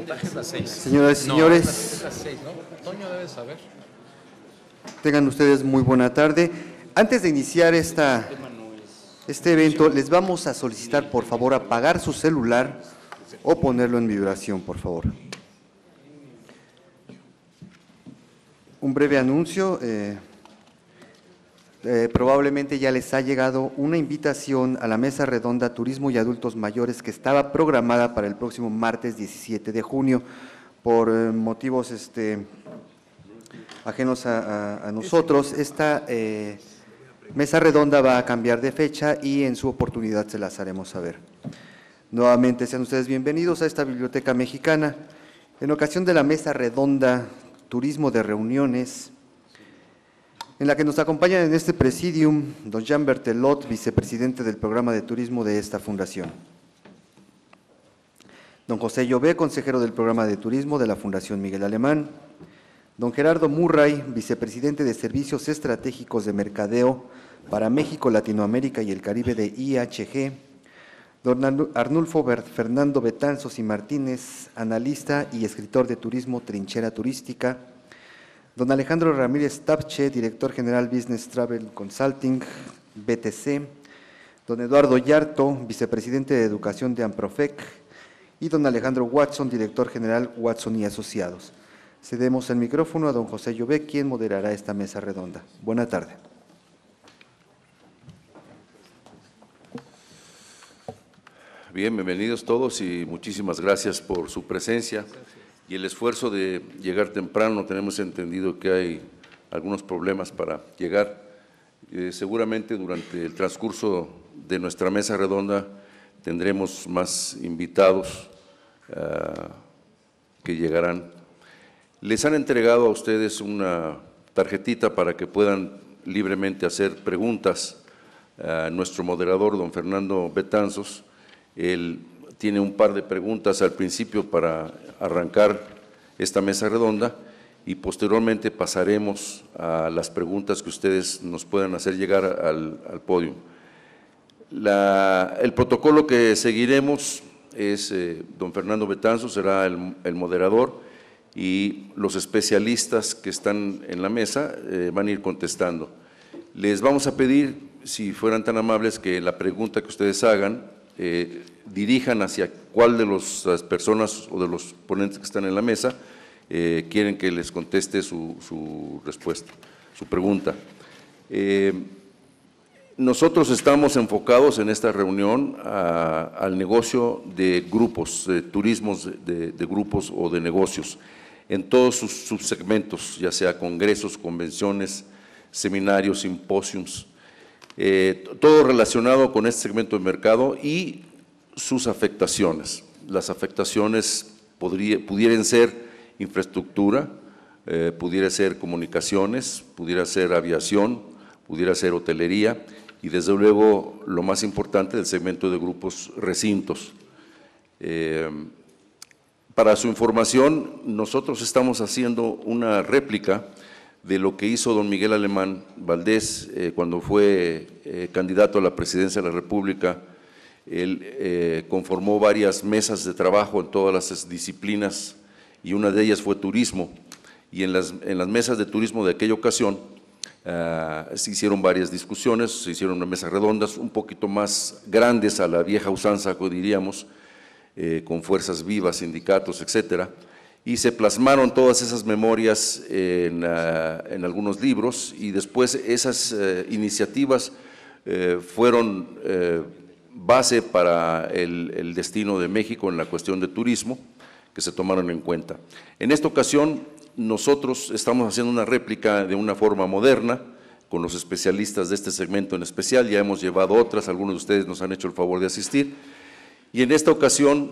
Es las 6. Señoras y señores, Es las 6, ¿no? Toño debe saber. tengan ustedes muy buena tarde. Antes de iniciar este evento, les vamos a solicitar, por favor, apagar su celular o ponerlo en vibración, por favor. Un breve anuncio. Probablemente ya les ha llegado una invitación a la Mesa Redonda Turismo y Adultos Mayores que estaba programada para el próximo martes 17 de junio. Por motivos ajenos a nosotros, esta Mesa Redonda va a cambiar de fecha y en su oportunidad se las haremos saber. Nuevamente sean ustedes bienvenidos a esta Biblioteca Mexicana. En ocasión de la Mesa Redonda Turismo de Reuniones, en la que nos acompañan en este presidium don Jean Bertelot, vicepresidente del programa de turismo de esta fundación; don José Llobé, consejero del programa de turismo de la Fundación Miguel Alemán; don Gerardo Murray, vicepresidente de Servicios Estratégicos de Mercadeo para México, Latinoamérica y el Caribe de IHG; don Arnulfo Fernando Betanzos y Martínez, analista y escritor de turismo Trinchera Turística; don Alejandro Ramírez Tapche, director general Business Travel Consulting, BTC; don Eduardo Yarto, vicepresidente de Educación de Amprofec; y don Alejandro Watson, director general Watson y Asociados. Cedemos el micrófono a don José Llobé, quien moderará esta mesa redonda. Buena tarde. Bien, bienvenidos todos y muchísimas gracias por su presencia y el esfuerzo de llegar temprano. Tenemos entendido que hay algunos problemas para llegar. Seguramente durante el transcurso de nuestra mesa redonda tendremos más invitados que llegarán. Les han entregado a ustedes una tarjetita para que puedan libremente hacer preguntas a nuestro moderador, don Fernando Betanzos. Él tiene un par de preguntas al principio para arrancar esta mesa redonda y posteriormente pasaremos a las preguntas que ustedes nos puedan hacer llegar al podio. El protocolo que seguiremos es, don Fernando Betanzos será el moderador y los especialistas que están en la mesa van a ir contestando. Les vamos a pedir, si fueran tan amables, que la pregunta que ustedes hagan dirijan hacia cuál de las personas o de los ponentes que están en la mesa quieren que les conteste su respuesta, su pregunta. Nosotros estamos enfocados en esta reunión al negocio de grupos, turismos de grupos o de negocios, en todos sus subsegmentos, ya sea congresos, convenciones, seminarios, simposios, todo relacionado con este segmento de mercado y sus afectaciones. Las afectaciones pudieran ser infraestructura, pudiera ser comunicaciones, pudiera ser aviación, pudiera ser hotelería y desde luego lo más importante del segmento de grupos, recintos. Para su información, nosotros estamos haciendo una réplica de lo que hizo don Miguel Alemán Valdés cuando fue candidato a la presidencia de la República. Él conformó varias mesas de trabajo en todas las disciplinas y una de ellas fue turismo, y en las mesas de turismo de aquella ocasión se hicieron varias discusiones, se hicieron unas mesas redondas un poquito más grandes a la vieja usanza, diríamos, con fuerzas vivas, sindicatos, etcétera, y se plasmaron todas esas memorias en algunos libros y después esas iniciativas fueron base para el destino de México en la cuestión de turismo que se tomaron en cuenta. En esta ocasión nosotros estamos haciendo una réplica de una forma moderna con los especialistas de este segmento en especial, ya hemos llevado otras, algunos de ustedes nos han hecho el favor de asistir y en esta ocasión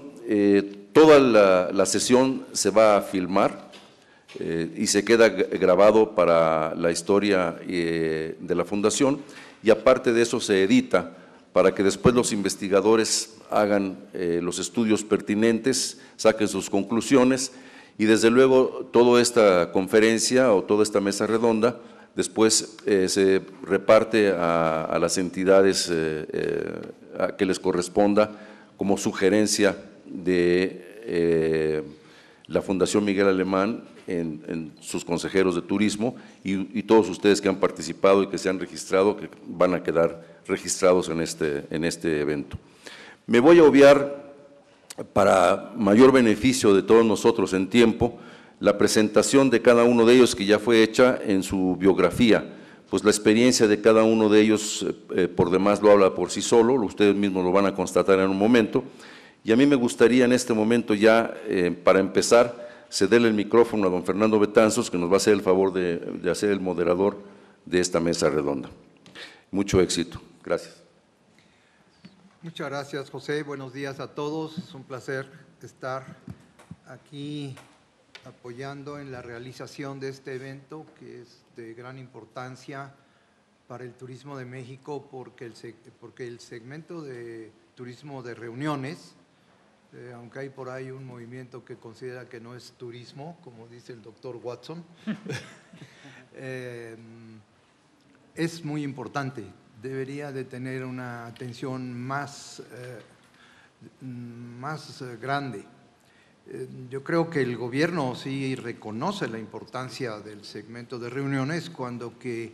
toda la sesión se va a filmar y se queda grabado para la historia de la Fundación y aparte de eso se edita para que después los investigadores hagan los estudios pertinentes, saquen sus conclusiones y desde luego toda esta conferencia o toda esta mesa redonda después se reparte a las entidades a que les corresponda como sugerencia de la Fundación Miguel Alemán, en sus consejeros de turismo y todos ustedes que han participado y que se han registrado, que van a quedar registrados en este evento. Me voy a obviar, para mayor beneficio de todos nosotros en tiempo, la presentación de cada uno de ellos que ya fue hecha en su biografía, pues la experiencia de cada uno de ellos por demás lo habla por sí solo, ustedes mismos lo van a constatar en un momento, y a mí me gustaría en este momento ya, para empezar, cederle el micrófono a don Fernando Betanzos, que nos va a hacer el favor de hacer el moderador de esta mesa redonda. Mucho éxito. Gracias. Muchas gracias, José. Buenos días a todos. Es un placer estar aquí apoyando en la realización de este evento, que es de gran importancia para el turismo de México, porque el segmento de turismo de reuniones, aunque hay por ahí un movimiento que considera que no es turismo, como dice el doctor Watson, es muy importante. Debería de tener una atención más grande. Yo creo que el gobierno sí reconoce la importancia del segmento de reuniones cuando que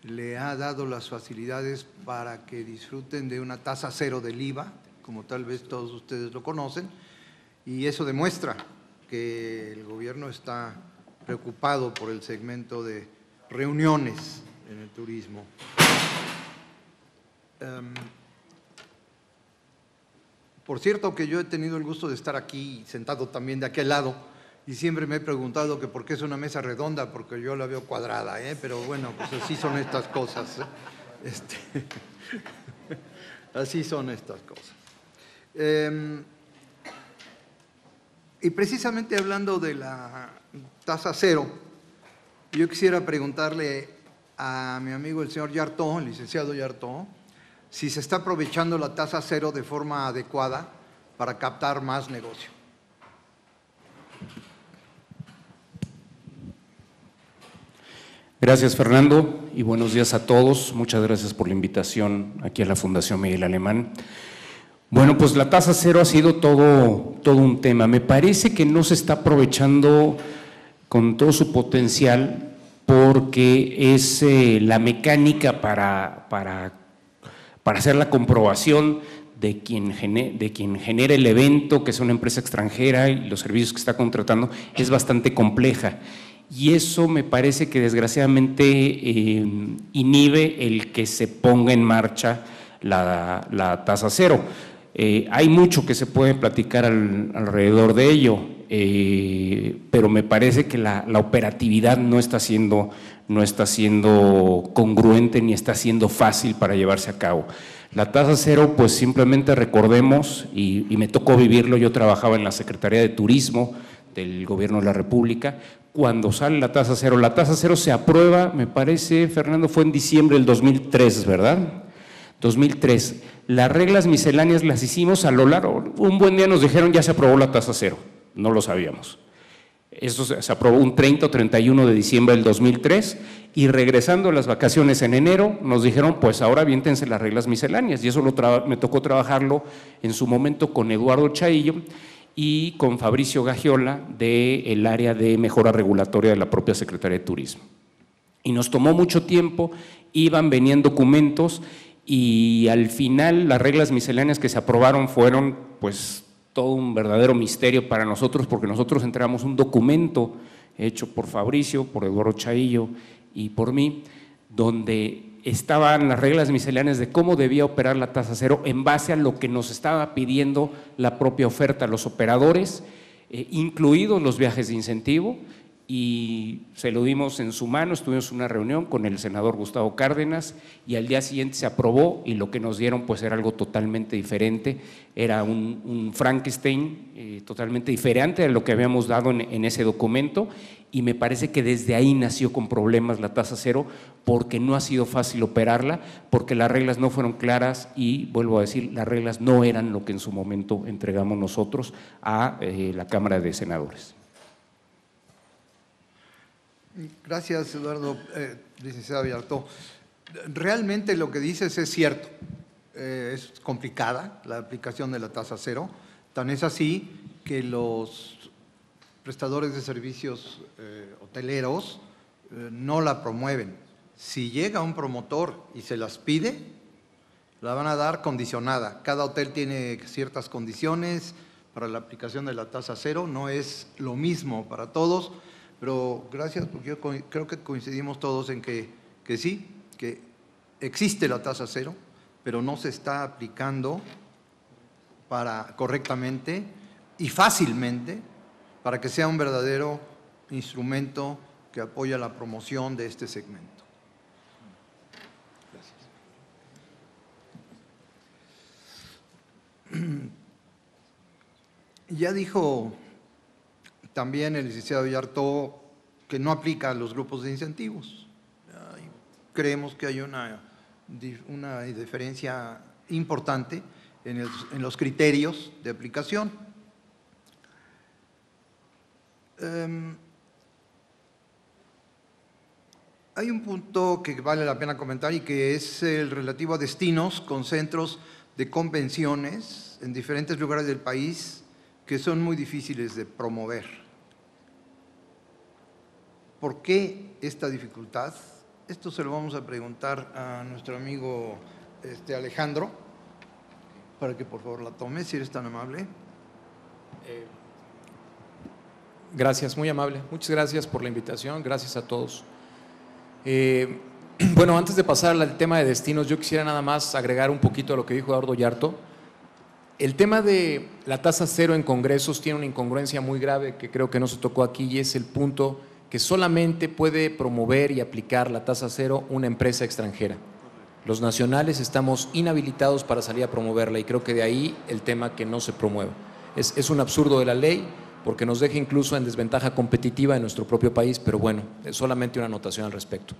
le ha dado las facilidades para que disfruten de una tasa cero del IVA, como tal vez todos ustedes lo conocen, y eso demuestra que el gobierno está preocupado por el segmento de reuniones en el turismo. Por cierto que yo he tenido el gusto de estar aquí sentado también de aquel lado y siempre me he preguntado que por qué es una mesa redonda, porque yo la veo cuadrada, pero bueno, pues así son estas cosas. Así son estas cosas. Y precisamente hablando de la tasa cero, yo quisiera preguntarle a mi amigo el señor Yartó, el licenciado Yartó, si se está aprovechando la tasa cero de forma adecuada para captar más negocio. Gracias, Fernando, y buenos días a todos. Muchas gracias por la invitación aquí a la Fundación Miguel Alemán. Bueno, pues la tasa cero ha sido todo un tema. Me parece que no se está aprovechando con todo su potencial porque es la mecánica para hacer la comprobación de quien genera el evento, que es una empresa extranjera, y los servicios que está contratando, es bastante compleja. Y eso me parece que desgraciadamente inhibe el que se ponga en marcha la tasa cero. Hay mucho que se puede platicar alrededor de ello, pero me parece que la operatividad no está siendo congruente ni está siendo fácil para llevarse a cabo. La tasa cero, pues simplemente recordemos, y me tocó vivirlo, yo trabajaba en la Secretaría de Turismo del Gobierno de la República. Cuando sale la tasa cero se aprueba, me parece, Fernando, fue en diciembre del 2003, ¿verdad? 2003. Las reglas misceláneas las hicimos a lo largo. Un buen día nos dijeron ya se aprobó la tasa cero, no lo sabíamos. Esto se aprobó un 30 o 31 de diciembre del 2003 y regresando a las vacaciones en enero nos dijeron pues ahora aviéntense las reglas misceláneas y eso me tocó trabajarlo en su momento con Eduardo Chaillo y con Fabricio Gagiola del área de mejora regulatoria de la propia Secretaría de Turismo. Y nos tomó mucho tiempo, venían documentos y al final las reglas misceláneas que se aprobaron fueron pues todo un verdadero misterio para nosotros porque nosotros entregamos un documento hecho por Fabricio, por Eduardo Chaillo y por mí, donde estaban las reglas misceláneas de cómo debía operar la tasa cero en base a lo que nos estaba pidiendo la propia oferta, los operadores, incluidos los viajes de incentivo, y se lo dimos en su mano, estuvimos en una reunión con el senador Gustavo Cárdenas y al día siguiente se aprobó y lo que nos dieron pues era algo totalmente diferente, era un Frankenstein totalmente diferente de lo que habíamos dado en ese documento y me parece que desde ahí nació con problemas la tasa cero porque no ha sido fácil operarla, porque las reglas no fueron claras y vuelvo a decir, las reglas no eran lo que en su momento entregamos nosotros a la Cámara de Senadores. Gracias, Eduardo, licenciado Villartó. Realmente lo que dices es cierto, es complicada la aplicación de la tasa cero, tan es así que los prestadores de servicios hoteleros no la promueven. Si llega un promotor y se las pide, la van a dar condicionada. Cada hotel tiene ciertas condiciones para la aplicación de la tasa cero, no es lo mismo para todos, pero gracias, porque yo creo que coincidimos todos en que sí, que existe la tasa cero, pero no se está aplicando correctamente y fácilmente para que sea un verdadero instrumento que apoya la promoción de este segmento. Ya dijo también el licenciado Yarto que no aplica a los grupos de incentivos. Creemos que hay una diferencia importante en los criterios de aplicación. Hay un punto que vale la pena comentar y que es el relativo a destinos con centros de convenciones en diferentes lugares del país que son muy difíciles de promover. ¿Por qué esta dificultad? Esto se lo vamos a preguntar a nuestro amigo Alejandro, para que por favor la tome, si eres tan amable. Gracias, muy amable. Muchas gracias por la invitación, gracias a todos. Bueno, antes de pasar al tema de destinos, yo quisiera nada más agregar un poquito a lo que dijo Eduardo Yarto. El tema de la tasa cero en congresos tiene una incongruencia muy grave que creo que no se tocó aquí, y es el punto que solamente puede promover y aplicar la tasa cero una empresa extranjera. Los nacionales estamos inhabilitados para salir a promoverla, y creo que de ahí el tema que no se promueva. Es un absurdo de la ley, porque nos deja incluso en desventaja competitiva en nuestro propio país, pero bueno, es solamente una anotación al respecto.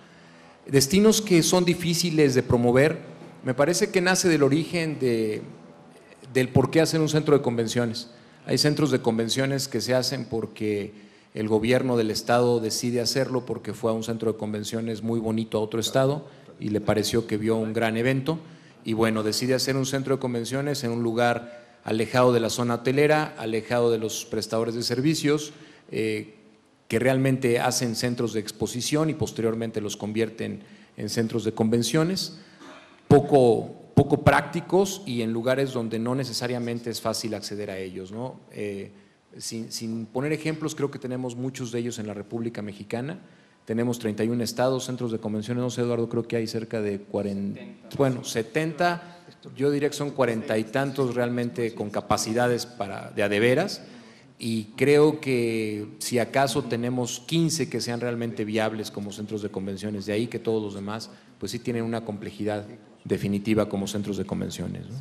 Destinos que son difíciles de promover, me parece que nace del origen del por qué hacer un centro de convenciones. Hay centros de convenciones que se hacen porque el gobierno del estado decide hacerlo, porque fue a un centro de convenciones muy bonito a otro estado y le pareció que vio un gran evento, y bueno, decide hacer un centro de convenciones en un lugar alejado de la zona hotelera, alejado de los prestadores de servicios, que realmente hacen centros de exposición y posteriormente los convierten en centros de convenciones, poco prácticos y en lugares donde no necesariamente es fácil acceder a ellos, ¿no? Sin poner ejemplos, creo que tenemos muchos de ellos en la República Mexicana. Tenemos 31 estados, centros de convenciones, no sé, Eduardo, creo que hay cerca de 40, bueno, 70, yo diría que son 40 y tantos realmente con capacidades de a de veras, y creo que si acaso tenemos 15 que sean realmente viables como centros de convenciones, de ahí que todos los demás pues sí tienen una complejidad definitiva como centros de convenciones, ¿no?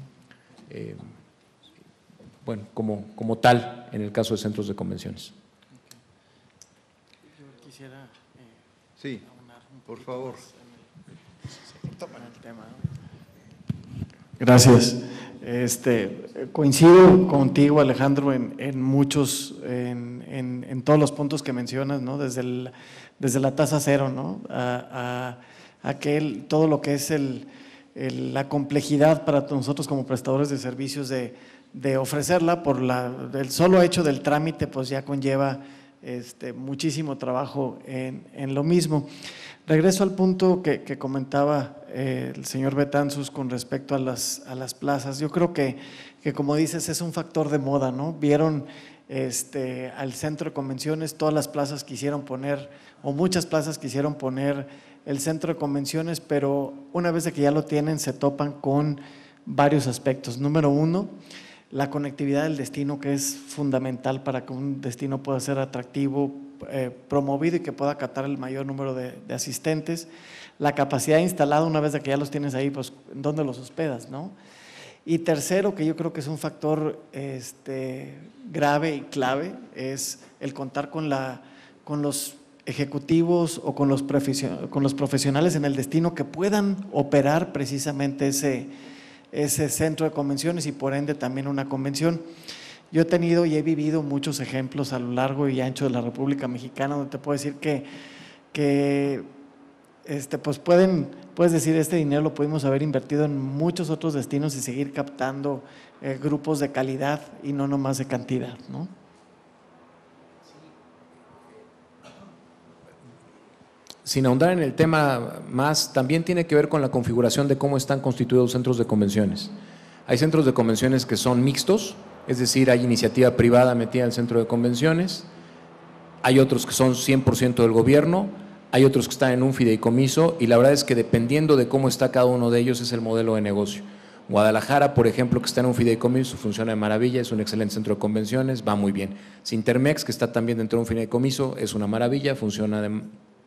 Bueno, como tal en el caso de centros de convenciones. Yo quisiera sí, por favor. El tema, ¿no? Gracias. Coincido contigo, Alejandro, en muchos, en todos los puntos que mencionas, ¿no? Desde la tasa cero, ¿no? A todo lo que es la complejidad para nosotros como prestadores de servicios de ofrecerla por el solo hecho del trámite, pues ya conlleva muchísimo trabajo en lo mismo. Regreso al punto que comentaba el señor Betanzos con respecto a las plazas. Yo creo que como dices, es un factor de moda, ¿no? Vieron al centro de convenciones, todas las plazas quisieron poner, o muchas plazas quisieron poner el centro de convenciones, pero una vez de que ya lo tienen, se topan con varios aspectos. Número uno, la conectividad del destino, que es fundamental para que un destino pueda ser atractivo, promovido y que pueda captar el mayor número de asistentes. La capacidad instalada, una vez de que ya los tienes ahí, pues ¿dónde los hospedas, no? Y tercero, que yo creo que es un factor grave y clave, es el contar con los ejecutivos o con los profesionales en el destino que puedan operar precisamente ese centro de convenciones y por ende también una convención. Yo he tenido y he vivido muchos ejemplos a lo largo y ancho de la República Mexicana donde te puedo decir pues puedes decir, este dinero lo pudimos haber invertido en muchos otros destinos y seguir captando grupos de calidad y no nomás de cantidad, ¿no? sin ahondar en el tema más, también tiene que ver con la configuración de cómo están constituidos centros de convenciones. Hay centros de convenciones que son mixtos, es decir, hay iniciativa privada metida en el centro de convenciones, hay otros que son 100% del gobierno, hay otros que están en un fideicomiso y la verdad es que dependiendo de cómo está cada uno de ellos es el modelo de negocio. Guadalajara, por ejemplo, que está en un fideicomiso, funciona de maravilla, es un excelente centro de convenciones, va muy bien. Sintermex, que está también dentro de un fideicomiso, es una maravilla, funciona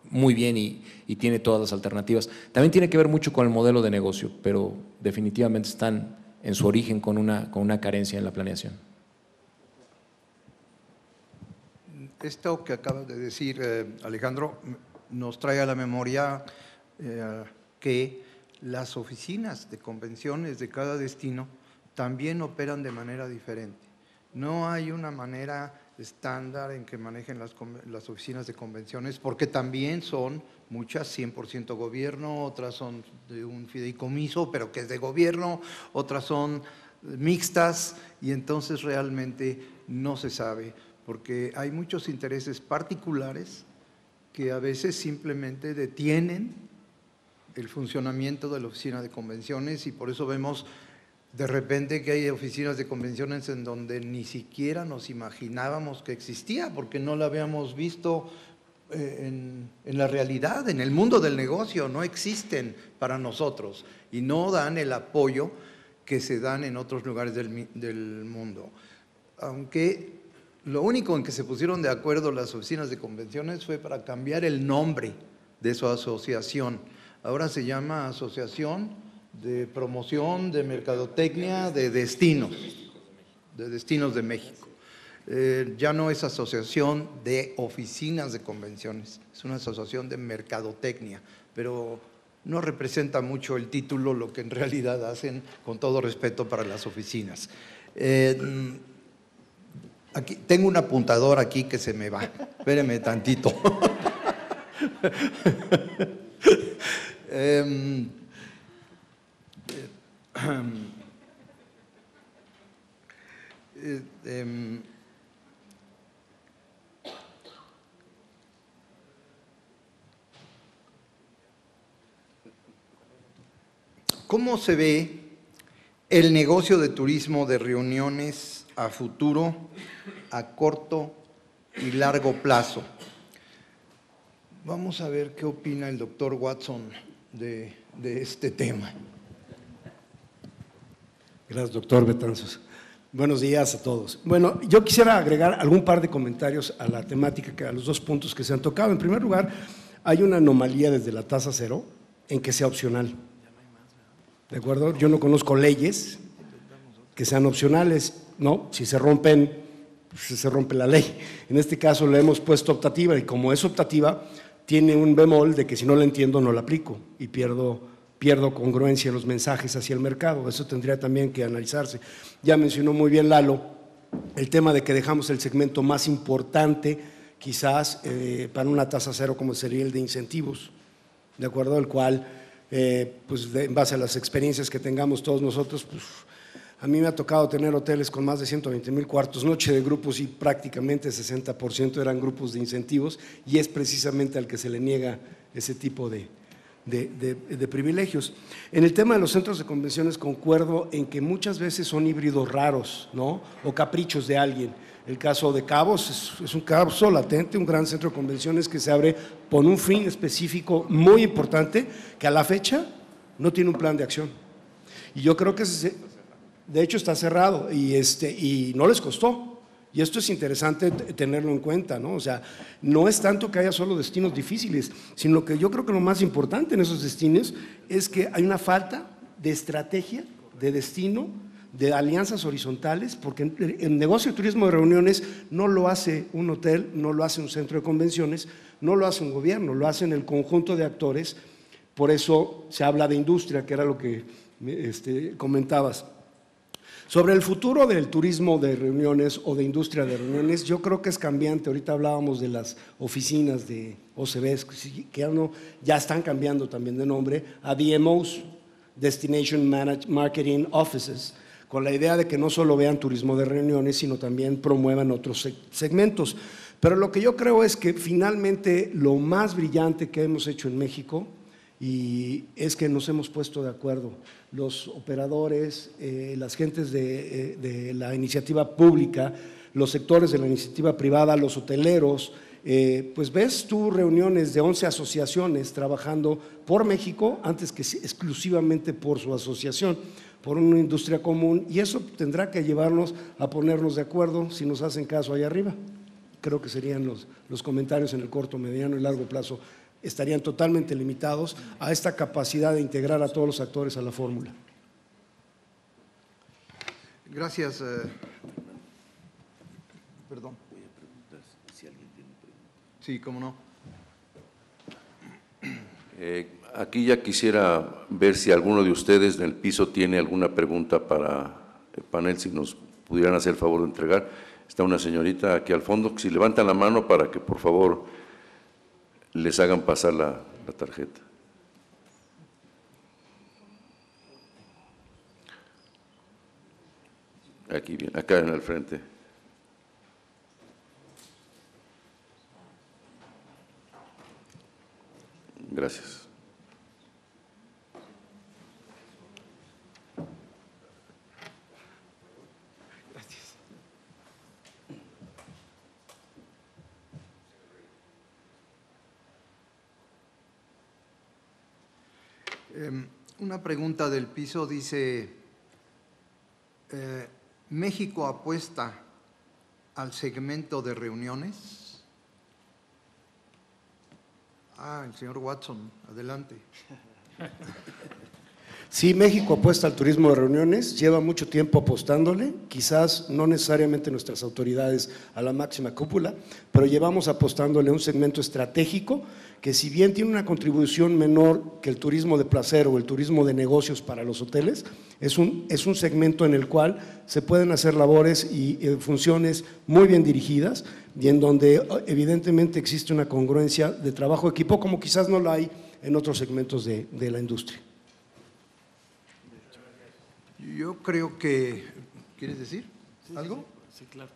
muy bien y tiene todas las alternativas. También tiene que ver mucho con el modelo de negocio, pero definitivamente están en su origen con una carencia en la planeación. Esto que acaba de decir Alejandro nos trae a la memoria que las oficinas de convenciones de cada destino también operan de manera diferente. No hay una manera estándar en que manejen las oficinas de convenciones, porque también son muchas 100% gobierno, otras son de un fideicomiso, pero que es de gobierno, otras son mixtas, y entonces realmente no se sabe, porque hay muchos intereses particulares que a veces simplemente detienen el funcionamiento de la oficina de convenciones, y por eso vemos de repente que hay oficinas de convenciones en donde ni siquiera nos imaginábamos que existía, porque no la habíamos visto en la realidad, en el mundo del negocio, no existen para nosotros y no dan el apoyo que se dan en otros lugares del mundo. Aunque lo único en que se pusieron de acuerdo las oficinas de convenciones fue para cambiar el nombre de su asociación. Ahora se llama Asociación de Promoción de Mercadotecnia de Destinos de México. Ya no es Asociación de Oficinas de Convenciones, es una asociación de mercadotecnia, pero no representa mucho el título lo que en realidad hacen, con todo respeto para las oficinas. Aquí, tengo un apuntador aquí que se me va, espéreme tantito. ¿Cómo se ve el negocio de turismo de reuniones a futuro, a corto y largo plazo? Vamos a ver qué opina el doctor Watson de este tema. Gracias, doctor Betanzos. Buenos días a todos. Bueno, yo quisiera agregar algún par de comentarios a la temática, a los dos puntos que se han tocado. En primer lugar, hay una anomalía desde la tasa cero en que sea opcional. ¿De acuerdo? Yo no conozco leyes que sean opcionales, ¿no? Si se rompen, pues se rompe la ley. En este caso le hemos puesto optativa y como es optativa, tiene un bemol de que si no la entiendo no la aplico y pierdo congruencia en los mensajes hacia el mercado. Eso tendría también que analizarse. Ya mencionó muy bien Lalo el tema de que dejamos el segmento más importante quizás para una tasa cero como sería el de incentivos, ¿de acuerdo? El cual, pues en base a las experiencias que tengamos todos nosotros, pues a mí me ha tocado tener hoteles con más de 120,000 cuartos noche de grupos y prácticamente 60% eran grupos de incentivos y es precisamente al que se le niega ese tipo de privilegios. En el tema de los centros de convenciones concuerdo en que muchas veces son híbridos raros, ¿no? O caprichos de alguien. El caso de Cabos es un caso latente, un gran centro de convenciones que se abre por un fin específico muy importante que a la fecha no tiene un plan de acción. Y yo creo que de hecho está cerrado y no les costó. Y esto es interesante tenerlo en cuenta, ¿no? O sea, no es tanto que haya solo destinos difíciles, sino que yo creo que lo más importante en esos destinos es que hay una falta de estrategia, de destino, de alianzas horizontales, porque el negocio de turismo de reuniones no lo hace un hotel, no lo hace un centro de convenciones, no lo hace un gobierno, lo hacen el conjunto de actores. Por eso se habla de industria, que era lo que comentabas. Sobre el futuro del turismo de reuniones o de industria de reuniones, yo creo que es cambiante. Ahorita hablábamos de las oficinas de OCBs, que ya están cambiando también de nombre a DMOs, Destination Marketing Offices, con la idea de que no solo vean turismo de reuniones, sino también promuevan otros segmentos. Pero lo que yo creo es que finalmente lo más brillante que hemos hecho en México y es que nos hemos puesto de acuerdo, los operadores, las gentes de la iniciativa pública, los sectores de la iniciativa privada, los hoteleros, pues ves tú reuniones de 11 asociaciones trabajando por México antes que exclusivamente por su asociación, por una industria común, y eso tendrá que llevarnos a ponernos de acuerdo si nos hacen caso allá arriba. Creo que serían los comentarios en el corto, mediano y largo plazo, estarían totalmente limitados a esta capacidad de integrar a todos los actores a la fórmula. Gracias. Perdón. Voy a preguntar si alguien tiene preguntas. Sí, cómo no. Aquí ya quisiera ver si alguno de ustedes en el piso tiene alguna pregunta para el panel, si nos pudieran hacer el favor de entregar. Está una señorita aquí al fondo, si levantan la mano para que por favor les hagan pasar la tarjeta. Aquí bien, acá en el frente. Gracias. Una pregunta del piso dice, ¿México apuesta al segmento de reuniones? El señor Watson, adelante. Sí, México apuesta al turismo de reuniones, lleva mucho tiempo apostándole, quizás no necesariamente nuestras autoridades a la máxima cúpula, pero llevamos apostándole a un segmento estratégico que, si bien tiene una contribución menor que el turismo de placer o el turismo de negocios para los hoteles, es un segmento en el cual se pueden hacer labores y funciones muy bien dirigidas y en donde evidentemente existe una congruencia de trabajo equipo como quizás no la hay en otros segmentos de la industria. Yo creo que… ¿Quieres decir algo? Sí, claro.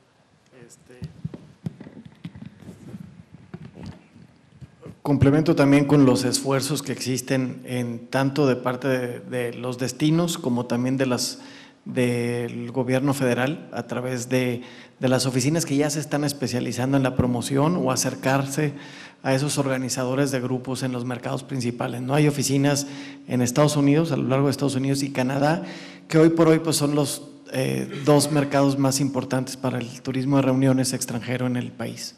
Complemento también con los esfuerzos que existen en tanto de parte de los destinos como también del gobierno federal a través de las oficinas que ya se están especializando en la promoción o acercarse a esos organizadores de grupos en los mercados principales. No hay oficinas en Estados Unidos, a lo largo de Estados Unidos y Canadá, que hoy por hoy pues son los dos mercados más importantes para el turismo de reuniones extranjero en el país.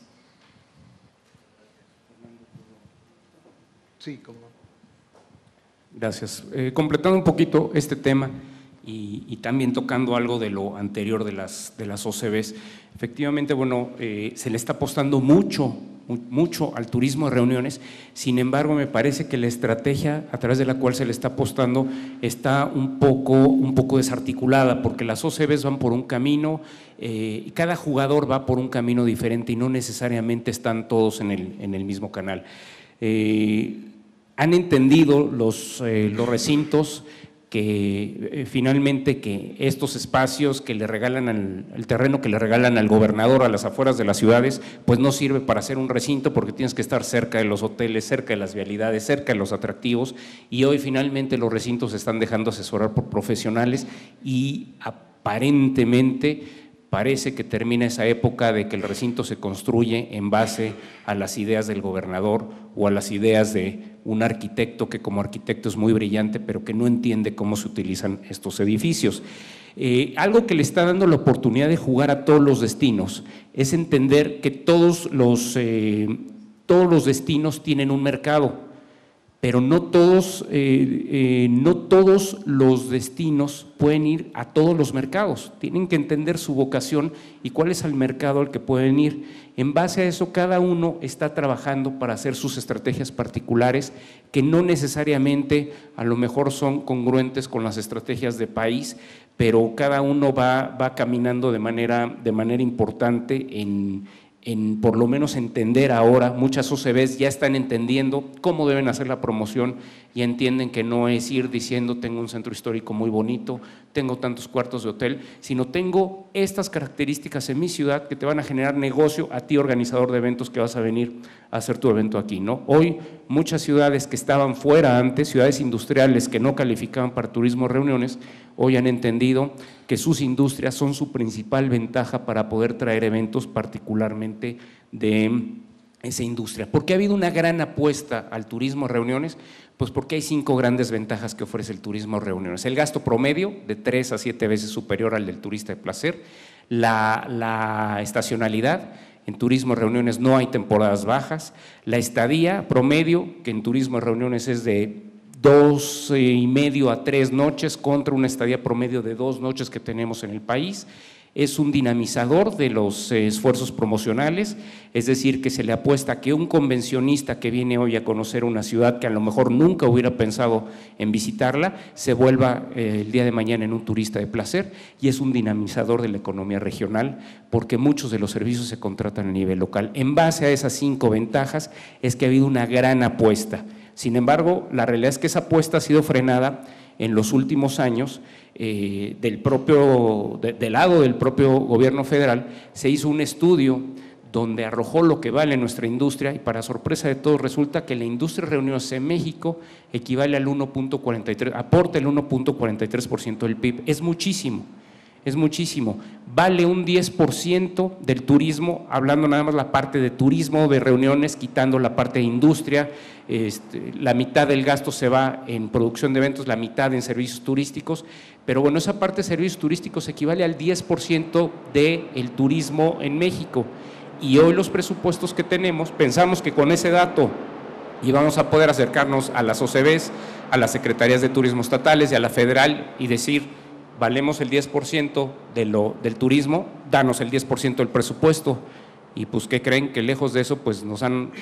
Sí, cómo no. Gracias. Completando un poquito este tema y también tocando algo de lo anterior de las OCBs, efectivamente, bueno, se le está apostando mucho al turismo de reuniones. Sin embargo, me parece que la estrategia a través de la cual se le está apostando está un poco desarticulada, porque las OCBs van por un camino y cada jugador va por un camino diferente y no necesariamente están todos en el mismo canal. Han entendido los recintos que finalmente que estos espacios que le regalan el terreno que le regalan al gobernador a las afueras de las ciudades, pues no sirve para hacer un recinto porque tienes que estar cerca de los hoteles, cerca de las vialidades, cerca de los atractivos, y hoy finalmente los recintos se están dejando asesorar por profesionales y aparentemente parece que termina esa época de que el recinto se construye en base a las ideas del gobernador o a las ideas de un arquitecto que como arquitecto es muy brillante, pero que no entiende cómo se utilizan estos edificios. Algo que le está dando la oportunidad de jugar a todos los destinos es entender que todos los destinos tienen un mercado, pero no todos los destinos pueden ir a todos los mercados. Tienen que entender su vocación y cuál es el mercado al que pueden ir. En base a eso, cada uno está trabajando para hacer sus estrategias particulares que no necesariamente a lo mejor son congruentes con las estrategias de país, pero cada uno va caminando de manera importante por lo menos entender ahora, muchas OCBs ya están entendiendo cómo deben hacer la promoción y entienden que no es ir diciendo tengo un centro histórico muy bonito, tengo tantos cuartos de hotel, sino tengo estas características en mi ciudad que te van a generar negocio a ti, organizador de eventos, que vas a venir a hacer tu evento aquí, ¿no? Hoy muchas ciudades que estaban fuera antes, ciudades industriales que no calificaban para turismo reuniones, hoy han entendido que sus industrias son su principal ventaja para poder traer eventos, particularmente de esa industria. ¿Por qué ha habido una gran apuesta al turismo reuniones? Pues porque hay 5 grandes ventajas que ofrece el turismo reuniones. El gasto promedio, de 3 a 7 veces superior al del turista de placer. La estacionalidad, en turismo reuniones no hay temporadas bajas. La estadía promedio, que en turismo reuniones es de 2,5 a 3 noches contra una estadía promedio de 2 noches que tenemos en el país. Es un dinamizador de los esfuerzos promocionales, es decir, que se le apuesta a que un convencionista que viene hoy a conocer una ciudad que a lo mejor nunca hubiera pensado en visitarla, se vuelva el día de mañana en un turista de placer, y es un dinamizador de la economía regional, porque muchos de los servicios se contratan a nivel local. En base a esas 5 ventajas es que ha habido una gran apuesta. Sin embargo, la realidad es que esa apuesta ha sido frenada en los últimos años. Del lado del propio gobierno federal se hizo un estudio donde arrojó lo que vale nuestra industria, y para sorpresa de todos resulta que la industria de reuniones en México equivale al 1.43, aporta el 1.43% del PIB. Es muchísimo, es muchísimo. Vale un 10% del turismo, hablando nada más la parte de turismo, de reuniones, quitando la parte de industria. La mitad del gasto se va en producción de eventos, la mitad en servicios turísticos, pero bueno, esa parte de servicios turísticos equivale al 10% del turismo en México, y hoy los presupuestos que tenemos, pensamos que con ese dato íbamos a poder acercarnos a las OCBs, a las secretarías de turismo estatales y a la federal y decir, valemos el 10% del turismo, danos el 10% del presupuesto. Y pues, ¿qué creen? Que lejos de eso, pues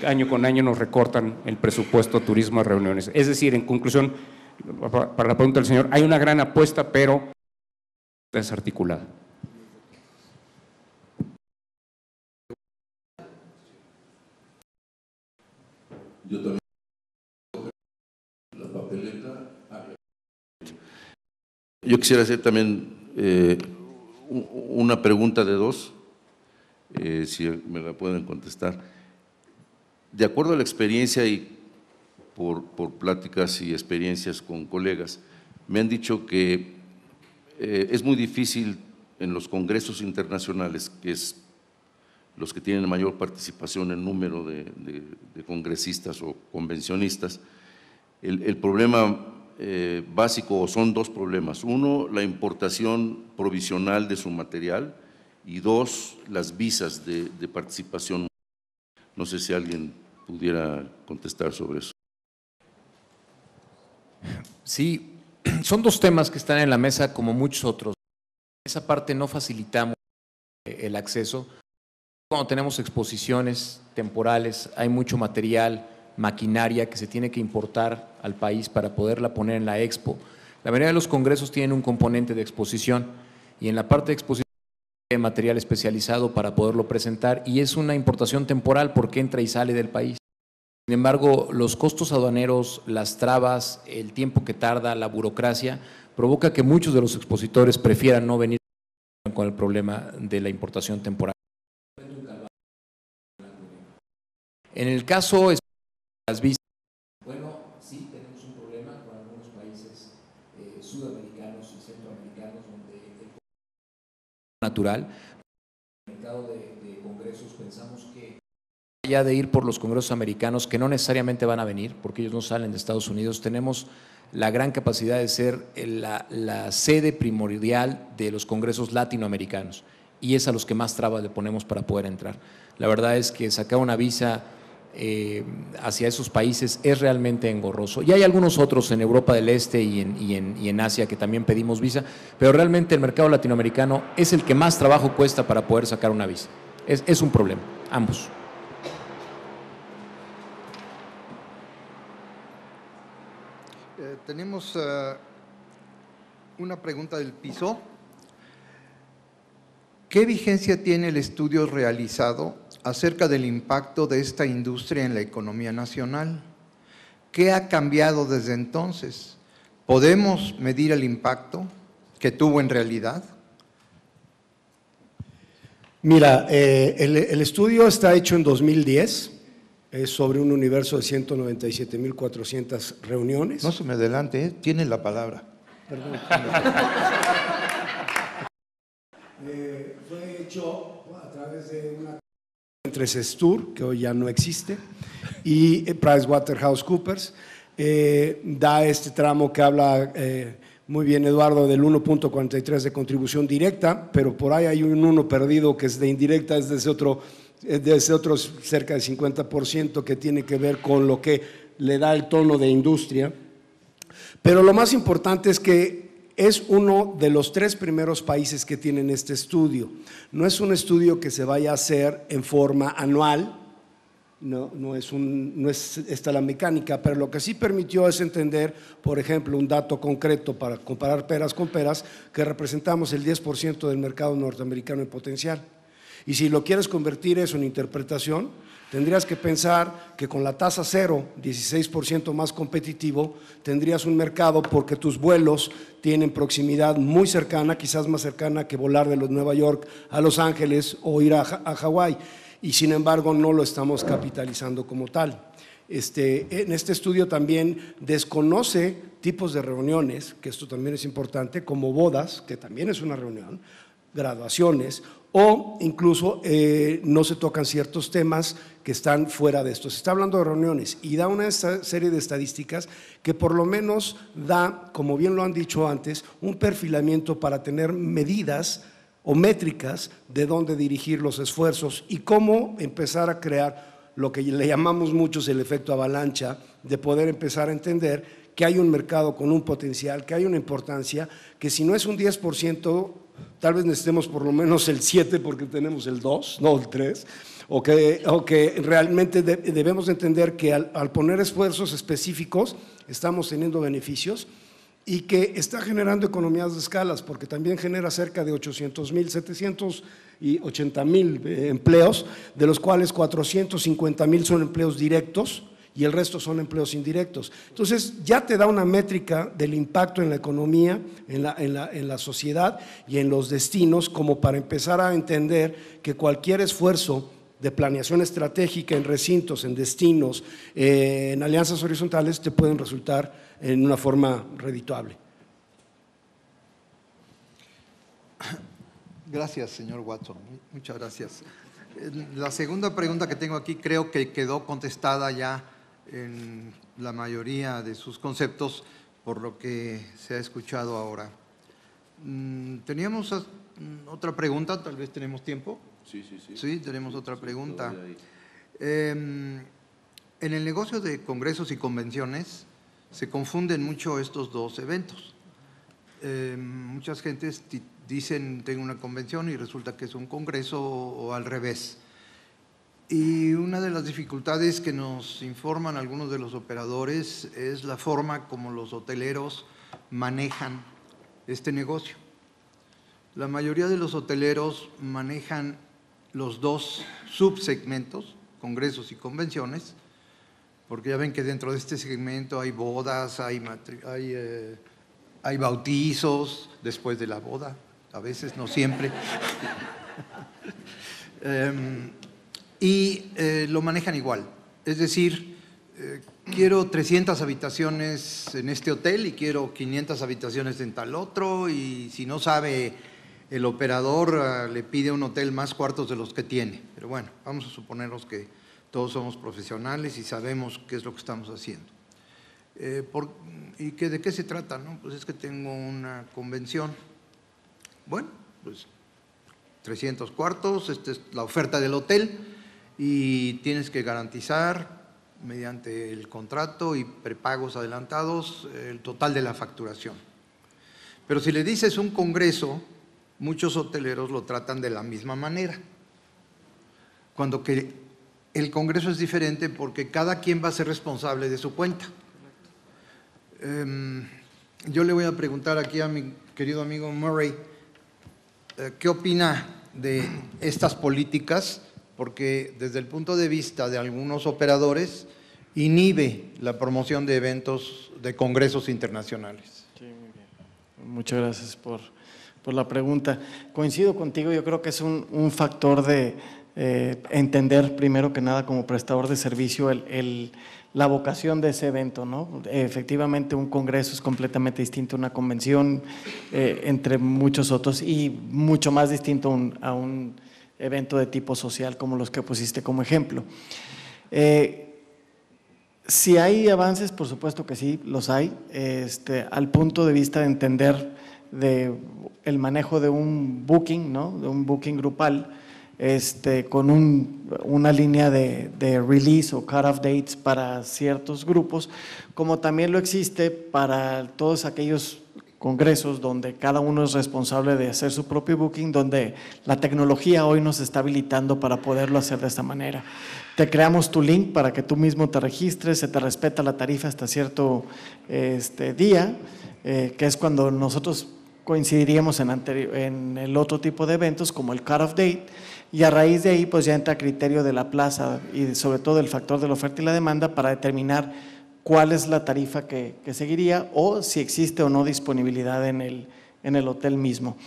año con año nos recortan el presupuesto turismo de reuniones. Es decir, en conclusión, para la pregunta del señor, hay una gran apuesta, pero desarticulada. Yo también. La papeleta. Yo quisiera hacer también una pregunta de 2. Si me la pueden contestar. De acuerdo a la experiencia y por pláticas y experiencias con colegas, me han dicho que es muy difícil en los congresos internacionales, que es los que tienen mayor participación en número de congresistas o convencionistas, el problema básico, son 2 problemas. Uno, la importación provisional de su material, y 2, las visas de participación. No sé si alguien pudiera contestar sobre eso. Sí, son 2 temas que están en la mesa como muchos otros. En esa parte no facilitamos el acceso. Cuando tenemos exposiciones temporales, hay mucho material, maquinaria que se tiene que importar al país para poderla poner en la expo. La mayoría de los congresos tienen un componente de exposición, y en la parte de exposición material especializado para poderlo presentar, y es una importación temporal porque entra y sale del país. Sin embargo, los costos aduaneros, las trabas, el tiempo que tarda, la burocracia, provoca que muchos de los expositores prefieran no venir con el problema de la importación temporal. En el caso de las visas, bueno, sí tenemos un problema con algunos países sudamericanos y centroamericanos donde el natural. En el mercado de congresos pensamos que ya de ir por los congresos americanos, que no necesariamente van a venir porque ellos no salen de Estados Unidos, tenemos la gran capacidad de ser la sede primordial de los congresos latinoamericanos, y es a los que más trabas le ponemos para poder entrar. La verdad es que sacar una visa hacia esos países es realmente engorroso. Y hay algunos otros en Europa del Este y en Asia que también pedimos visa, pero realmente el mercado latinoamericano es el que más trabajo cuesta para poder sacar una visa. Es un problema, ambos. Tenemos una pregunta del piso. ¿Qué vigencia tiene el estudio realizado acerca del impacto de esta industria en la economía nacional. ¿Qué ha cambiado desde entonces? ¿Podemos medir el impacto que tuvo en realidad? Mira, el estudio está hecho en 2010, es sobre un universo de 197.400 reuniones. No se me adelante, tiene la palabra. Perdón. Fue hecho a través de una entre Sestur, que hoy ya no existe, y PricewaterhouseCoopers. Da este tramo que habla muy bien Eduardo del 1.43 de contribución directa, pero por ahí hay un 1 perdido que es de indirecta, es de ese otro cerca del 50% que tiene que ver con lo que le da el tono de industria. Pero lo más importante es que es uno de los 3 primeros países que tienen este estudio. No es un estudio que se vaya a hacer en forma anual, no es esta la mecánica, pero lo que sí permitió es entender, por ejemplo, un dato concreto para comparar peras con peras, que representamos el 10% del mercado norteamericano en potencial. Y si lo quieres convertir eso en interpretación, tendrías que pensar que con la tasa cero, 16% más competitivo, tendrías un mercado porque tus vuelos tienen proximidad muy cercana, quizás más cercana que volar de Nueva York a Los Ángeles o ir a Hawái. Y sin embargo no lo estamos capitalizando como tal. En este estudio también desconoce tipos de reuniones, que esto también es importante, como bodas, que también es una reunión, graduaciones, o incluso no se tocan ciertos temas que están fuera de esto. Se está hablando de reuniones y da una serie de estadísticas que por lo menos da, como bien lo han dicho antes, un perfilamiento para tener medidas o métricas de dónde dirigir los esfuerzos y cómo empezar a crear lo que le llamamos muchos el efecto avalancha, de poder empezar a entender que hay un mercado con un potencial, que hay una importancia, que si no es un 10%, tal vez necesitemos por lo menos el 7% porque tenemos el 2%, no el 3%, o que realmente debemos entender que al poner esfuerzos específicos estamos teniendo beneficios y que está generando economías de escalas, porque también genera cerca de 800,000, 780,000 empleos, de los cuales 450,000 son empleos directos y el resto son empleos indirectos. Entonces ya te da una métrica del impacto en la economía, en la sociedad y en los destinos, como para empezar a entender que cualquier esfuerzo de planeación estratégica en recintos, en destinos, en alianzas horizontales, te pueden resultar en una forma redituable. Gracias, señor Watson. Muchas gracias. La segunda pregunta que tengo aquí creo que quedó contestada ya en la mayoría de sus conceptos por lo que se ha escuchado ahora. Teníamos otra pregunta, tal vez tenemos tiempo. Sí. Sí, tenemos otra pregunta. En el negocio de congresos y convenciones se confunden mucho estos dos eventos. Muchas gentes dicen tengo una convención y resulta que es un congreso o al revés. Y una de las dificultades que nos informan algunos de los operadores es la forma como los hoteleros manejan este negocio. La mayoría de los hoteleros manejan los dos subsegmentos, congresos y convenciones, porque ya ven que dentro de este segmento hay bodas, hay bautizos después de la boda, a veces, no siempre. Lo manejan igual, es decir, quiero 300 habitaciones en este hotel y quiero 500 habitaciones en tal otro, y si no sabe el operador, le pide un hotel más cuartos de los que tiene. Pero bueno, vamos a suponernos que todos somos profesionales y sabemos qué es lo que estamos haciendo. ¿Y de qué se trata? ¿No? Pues es que tengo una convención. Bueno, pues 300 cuartos, esta es la oferta del hotel y tienes que garantizar mediante el contrato y prepagos adelantados el total de la facturación. Pero si le dices un congreso, muchos hoteleros lo tratan de la misma manera. Cuando que el congreso es diferente porque cada quien va a ser responsable de su cuenta. Yo le voy a preguntar aquí a mi querido amigo Murray, ¿qué opina de estas políticas? porque desde el punto de vista de algunos operadores inhibe la promoción de eventos, de congresos internacionales. Sí, muy bien. Muchas gracias por la pregunta. Coincido contigo, yo creo que es un factor de entender primero que nada como prestador de servicio la vocación de ese evento, ¿no? Efectivamente un congreso es completamente distinto a una convención, entre muchos otros, y mucho más distinto a un evento de tipo social como los que pusiste como ejemplo. Si hay avances, por supuesto que sí, los hay, al punto de vista de entender el manejo de un booking, ¿no? De un booking grupal, con una línea de release o cut-off dates para ciertos grupos, como también lo existe para todos aquellos congresos donde cada uno es responsable de hacer su propio booking, donde la tecnología hoy nos está habilitando para poderlo hacer de esta manera. Te creamos tu link para que tú mismo te registres, se te respeta la tarifa hasta cierto día, que es cuando nosotros coincidiríamos en el otro tipo de eventos como el cut-off date, y a raíz de ahí pues ya entra criterio de la plaza y sobre todo el factor de la oferta y la demanda para determinar cuál es la tarifa que seguiría o si existe o no disponibilidad en el hotel mismo.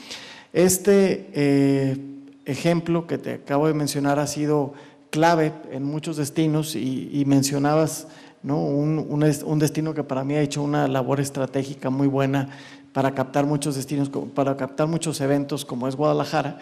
Ejemplo que te acabo de mencionar ha sido clave en muchos destinos y mencionabas, ¿no? un destino que para mí ha hecho una labor estratégica muy buena para captar muchos destinos, para captar muchos eventos como es Guadalajara,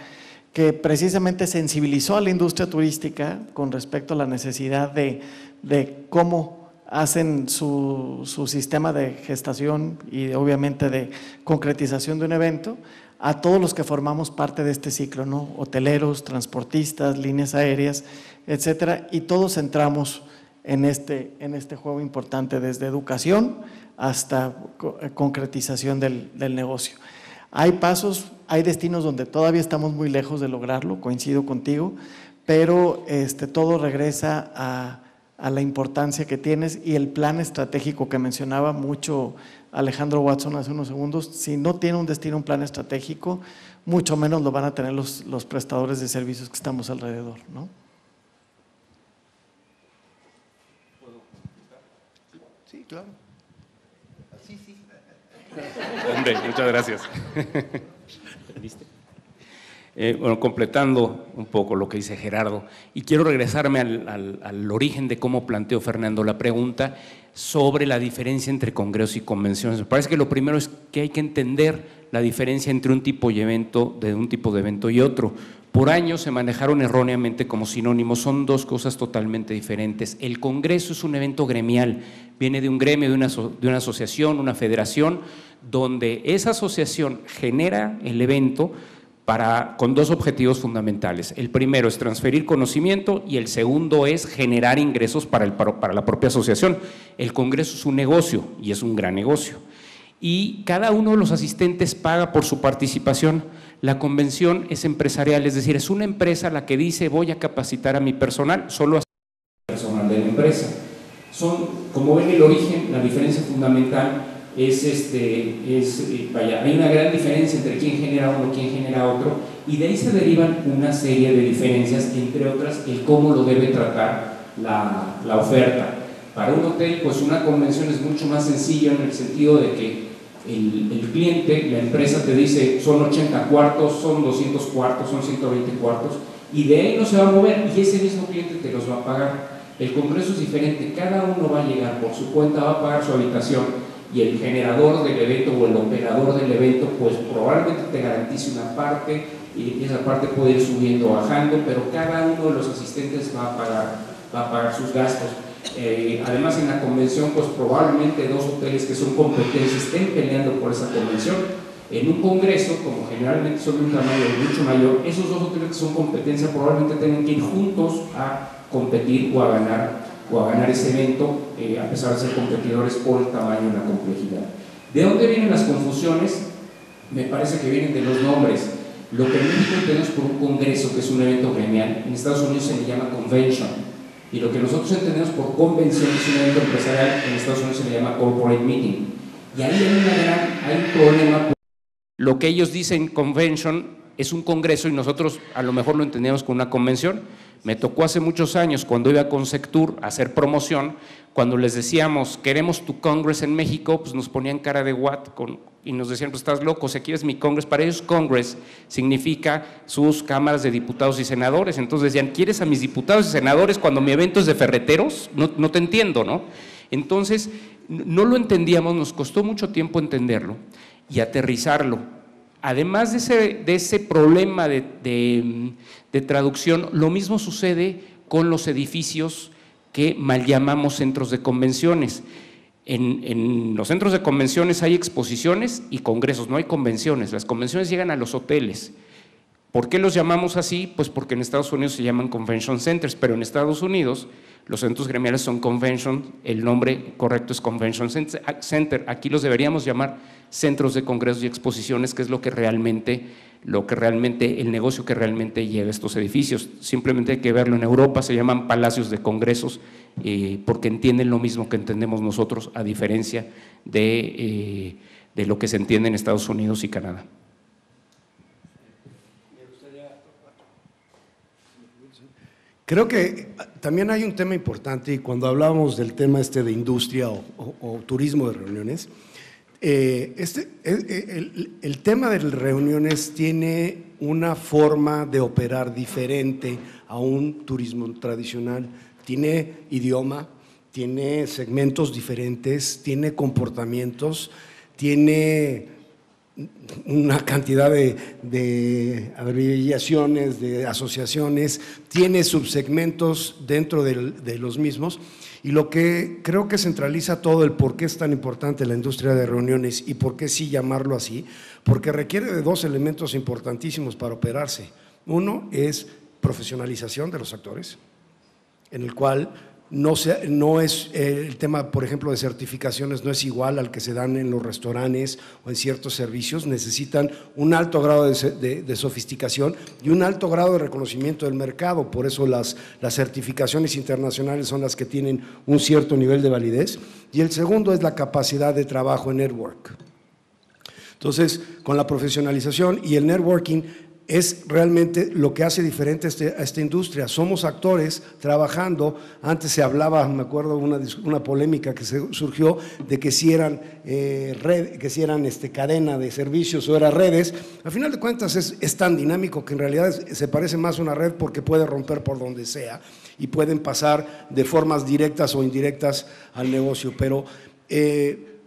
que precisamente sensibilizó a la industria turística con respecto a la necesidad de cómo hacen su sistema de gestación y obviamente de concretización de un evento a todos los que formamos parte de este ciclo, ¿no? Hoteleros, transportistas, líneas aéreas, etcétera, y todos entramos en este juego importante desde educación hasta concretización del negocio. Hay pasos, hay destinos donde todavía estamos muy lejos de lograrlo, coincido contigo, pero todo regresa a la importancia que tienes y el plan estratégico que mencionaba mucho Alejandro Watson hace unos segundos. Si no tiene un destino, un plan estratégico, mucho menos lo van a tener los prestadores de servicios que estamos alrededor, ¿no? Sí, claro. Hombre, muchas gracias. Bueno, completando un poco lo que dice Gerardo, y quiero regresarme al origen de cómo planteó Fernando la pregunta sobre la diferencia entre congresos y convenciones. Me parece que lo primero es que hay que entender la diferencia entre un tipo de evento y otro. Por años se manejaron erróneamente como sinónimos, son dos cosas totalmente diferentes. El congreso es un evento gremial, viene de un gremio, de una asociación, una federación, donde esa asociación genera el evento con dos objetivos fundamentales. El primero es transferir conocimiento y el segundo es generar ingresos para la propia asociación. El congreso es un negocio y es un gran negocio. Y cada uno de los asistentes paga por su participación. La convención es empresarial, es decir, es una empresa la que dice voy a capacitar a mi personal, solo a personal de la empresa. Como ven el origen, la diferencia fundamental hay una gran diferencia entre quién genera uno, quién genera otro, y de ahí se derivan una serie de diferencias, entre otras el cómo lo debe tratar la oferta. Para un hotel, pues una convención es mucho más sencilla en el sentido de que el cliente, la empresa te dice son 80 cuartos, son 200 cuartos, son 120 cuartos, y de ahí no se va a mover y ese mismo cliente te los va a pagar. El congreso es diferente, cada uno va a llegar por su cuenta, va a pagar su habitación, y el generador del evento o el operador del evento pues probablemente te garantice una parte y esa parte puede ir subiendo o bajando, pero cada uno de los asistentes va a pagar sus gastos. Además en la convención pues probablemente dos hoteles que son competencias estén peleando por esa convención. En un congreso, como generalmente son de un tamaño mucho mayor, esos dos hoteles que son competencia probablemente tengan que ir juntos a competir o a ganar ese evento, a pesar de ser competidores por el tamaño y la complejidad. ¿De dónde vienen las confusiones? Me parece que vienen de los nombres. Lo que en México entendemos por un congreso, que es un evento gremial, en Estados Unidos se le llama convention, y lo que nosotros entendemos por convención es un evento empresarial, en Estados Unidos se le llama corporate meeting. Y ahí hay un problema. Lo que ellos dicen convention es un congreso y nosotros a lo mejor lo entendíamos como una convención. Me tocó hace muchos años, cuando iba con Sectur a hacer promoción, cuando les decíamos, queremos tu Congress en México, pues nos ponían cara de what, y nos decían, pues estás loco, si aquí es mi Congress. Para ellos Congress significa sus cámaras de diputados y senadores. Entonces decían, ¿quieres a mis diputados y senadores cuando mi evento es de ferreteros? No te entiendo, ¿no? Entonces, no lo entendíamos, nos costó mucho tiempo entenderlo y aterrizarlo. Además de ese problema de traducción, lo mismo sucede con los edificios que mal llamamos centros de convenciones. En los centros de convenciones hay exposiciones y congresos, no hay convenciones. Las convenciones llegan a los hoteles. ¿Por qué los llamamos así? Pues porque en Estados Unidos se llaman convention centers, pero en Estados Unidos los centros gremiales son convention, el nombre correcto es convention center. Aquí los deberíamos llamar centros de congresos y exposiciones, que es lo que realmente, el negocio que realmente lleva estos edificios. Simplemente hay que verlo. En Europa se llaman palacios de congresos, porque entienden lo mismo que entendemos nosotros, a diferencia de lo que se entiende en Estados Unidos y Canadá. Creo que también hay un tema importante, y cuando hablábamos del tema de industria o turismo de reuniones, el tema de las reuniones tiene una forma de operar diferente a un turismo tradicional. Tiene idioma, tiene segmentos diferentes, tiene comportamientos, tiene una cantidad de abreviaciones, de asociaciones, tiene subsegmentos dentro de los mismos, y lo que creo que centraliza todo el por qué es tan importante la industria de reuniones y por qué sí llamarlo así, porque requiere de dos elementos importantísimos para operarse. Uno es profesionalización de los actores, en el cual no es el tema, por ejemplo, de certificaciones, no es igual al que se dan en los restaurantes o en ciertos servicios. Necesitan un alto grado de sofisticación y un alto grado de reconocimiento del mercado. Por eso las certificaciones internacionales son las que tienen un cierto nivel de validez. Y el segundo es la capacidad de trabajo en network. Entonces, con la profesionalización y el networking, es realmente lo que hace diferente a esta industria. Somos actores trabajando. Antes se hablaba, me acuerdo, una polémica que surgió de que si eran cadena de servicios o eran redes. Al final de cuentas es tan dinámico que en realidad se parece más a una red, porque puede romper por donde sea y pueden pasar de formas directas o indirectas al negocio. Pero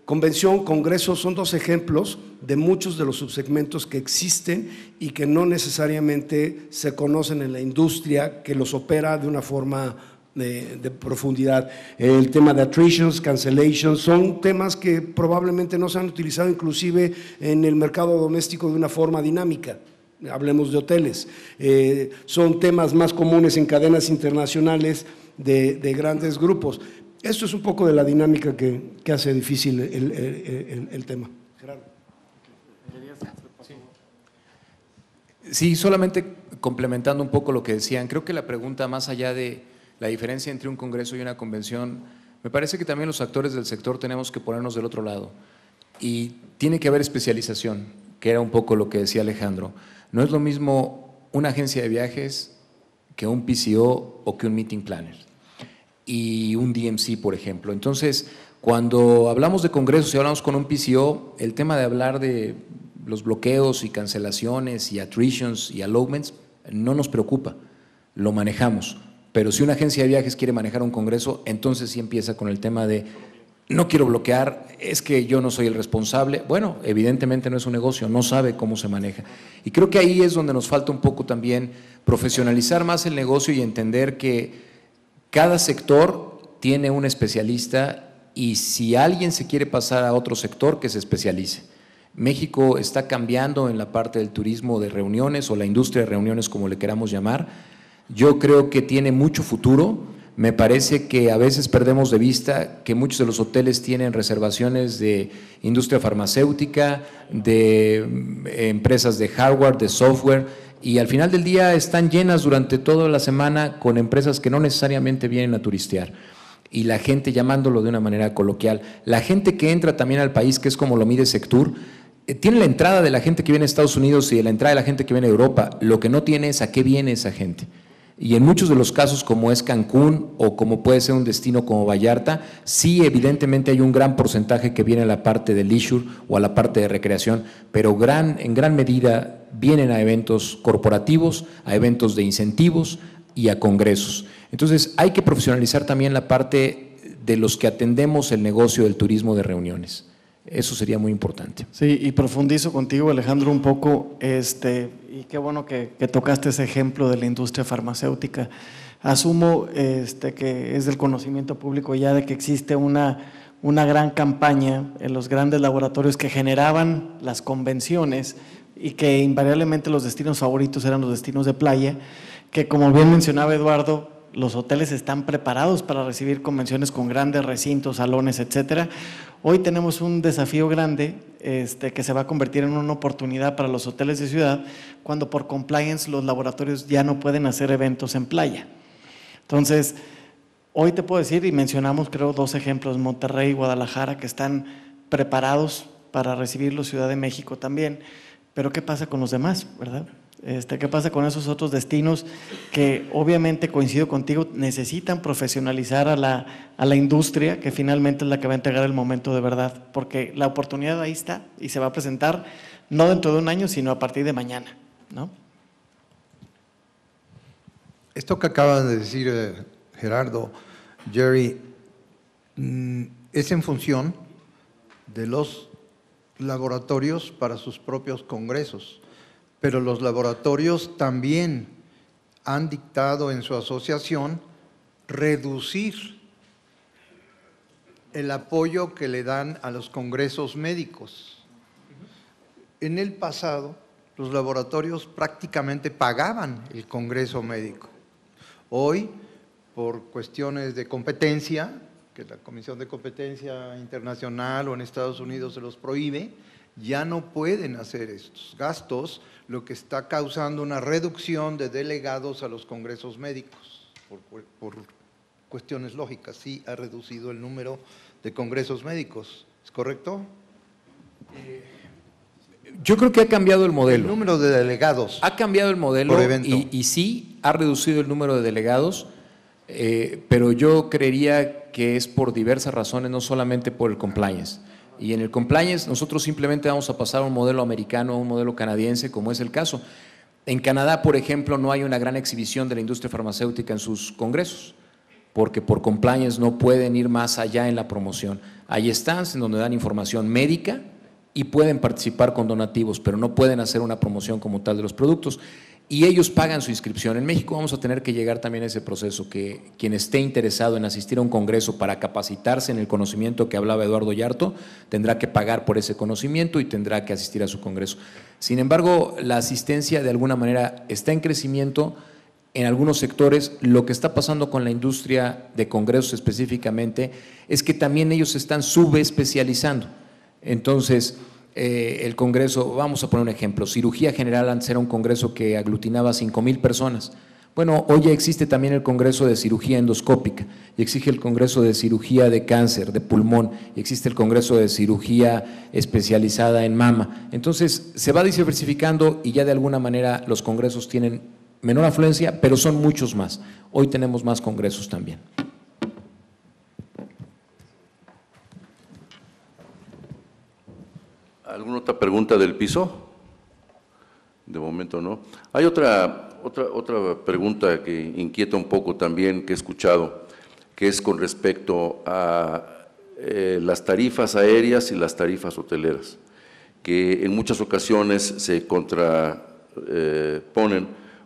convención, congreso son dos ejemplos de muchos de los subsegmentos que existen y que no necesariamente se conocen en la industria que los opera de una forma de profundidad. El tema de attritions, cancellations, son temas que probablemente no se han utilizado inclusive en el mercado doméstico de una forma dinámica. Hablemos de hoteles. Son temas más comunes en cadenas internacionales de grandes grupos. Esto es un poco de la dinámica que hace difícil el tema. Gerardo. Sí, solamente complementando un poco lo que decían, creo que la pregunta, más allá de la diferencia entre un congreso y una convención, me parece que también los actores del sector tenemos que ponernos del otro lado, y tiene que haber especialización, que era un poco lo que decía Alejandro. No es lo mismo una agencia de viajes que un PCO o que un meeting planner y un DMC, por ejemplo. Entonces, cuando hablamos de congresos y hablamos con un PCO, el tema de hablar de los bloqueos y cancelaciones y attritions y allotments no nos preocupa, lo manejamos. Pero si una agencia de viajes quiere manejar un congreso, entonces sí empieza con el tema de no quiero bloquear, es que yo no soy el responsable. Bueno, evidentemente no es un negocio, no sabe cómo se maneja. Y creo que ahí es donde nos falta un poco también profesionalizar más el negocio y entender que cada sector tiene un especialista, y si alguien se quiere pasar a otro sector, que se especialice. México está cambiando en la parte del turismo de reuniones, o la industria de reuniones, como le queramos llamar. Yo creo que tiene mucho futuro. Me parece que a veces perdemos de vista que muchos de los hoteles tienen reservaciones de industria farmacéutica, de empresas de hardware, de software, y al final del día están llenas durante toda la semana con empresas que no necesariamente vienen a turistear, y la gente, llamándolo de una manera coloquial, la gente que entra también al país, que es como lo mide Sectur, tiene la entrada de la gente que viene a Estados Unidos y la entrada de la gente que viene a Europa. Lo que no tiene es a qué viene esa gente. Y en muchos de los casos, como es Cancún o como puede ser un destino como Vallarta, sí, evidentemente hay un gran porcentaje que viene a la parte de leisure o a la parte de recreación, pero en gran medida vienen a eventos corporativos, a eventos de incentivos y a congresos. Entonces, hay que profesionalizar también la parte de los que atendemos el negocio del turismo de reuniones. Eso sería muy importante. Sí, y profundizo contigo, Alejandro, un poco, y qué bueno que tocaste ese ejemplo de la industria farmacéutica. Asumo que es del conocimiento público ya de que existe una gran campaña en los grandes laboratorios que generaban las convenciones y que invariablemente los destinos favoritos eran los destinos de playa, que como bien mencionaba Eduardo, los hoteles están preparados para recibir convenciones con grandes recintos, salones, etcétera. Hoy tenemos un desafío grande que se va a convertir en una oportunidad para los hoteles de ciudad cuando por compliance los laboratorios ya no pueden hacer eventos en playa. Entonces, hoy te puedo decir, y mencionamos creo 2 ejemplos, Monterrey y Guadalajara, que están preparados para recibirlo, Ciudad de México también, pero ¿qué pasa con los demás, verdad? ¿Qué pasa con esos otros destinos que obviamente, coincido contigo, necesitan profesionalizar a la industria, que finalmente es la que va a entregar el momento de verdad? Porque la oportunidad ahí está y se va a presentar no dentro de un año, sino a partir de mañana, ¿no? Esto que acaban de decir Gerardo, Jerry, es en función de los laboratorios para sus propios congresos. Pero los laboratorios también han dictado en su asociación reducir el apoyo que le dan a los congresos médicos. En el pasado, los laboratorios prácticamente pagaban el congreso médico. Hoy, por cuestiones de competencia, que la Comisión de Competencia Internacional o en Estados Unidos se los prohíbe, ya no pueden hacer estos gastos, lo que está causando una reducción de delegados a los congresos médicos, por cuestiones lógicas. Sí ha reducido el número de congresos médicos, ¿es correcto? Yo creo que ha cambiado el modelo. El número de delegados. Ha cambiado el modelo por evento. Y sí ha reducido el número de delegados, pero yo creería que es por diversas razones, no solamente por el compliance. Y en el compliance nosotros simplemente vamos a pasar a un modelo americano, a un modelo canadiense, como es el caso. En Canadá, por ejemplo, no hay una gran exhibición de la industria farmacéutica en sus congresos, porque por compliance no pueden ir más allá en la promoción. Hay stands en donde dan información médica y pueden participar con donativos, pero no pueden hacer una promoción como tal de los productos. Y ellos pagan su inscripción. En México vamos a tener que llegar también a ese proceso, que quien esté interesado en asistir a un congreso para capacitarse en el conocimiento que hablaba Eduardo Yarto, tendrá que pagar por ese conocimiento y tendrá que asistir a su congreso. Sin embargo, la asistencia de alguna manera está en crecimiento en algunos sectores. Lo que está pasando con la industria de congresos específicamente es que también ellos se están subespecializando. Entonces, el congreso, vamos a poner un ejemplo, cirugía general antes era un congreso que aglutinaba 5,000 personas. Bueno, hoy ya existe también el congreso de cirugía endoscópica, y existe el congreso de cirugía de cáncer, de pulmón, y existe el congreso de cirugía especializada en mama. Entonces, se va diversificando y ya de alguna manera los congresos tienen menor afluencia, pero son muchos más. Hoy tenemos más congresos también. ¿Alguna otra pregunta del piso? De momento no. Hay otra pregunta que inquieta un poco también, que he escuchado, que es con respecto a las tarifas aéreas y las tarifas hoteleras, que en muchas ocasiones se contraponen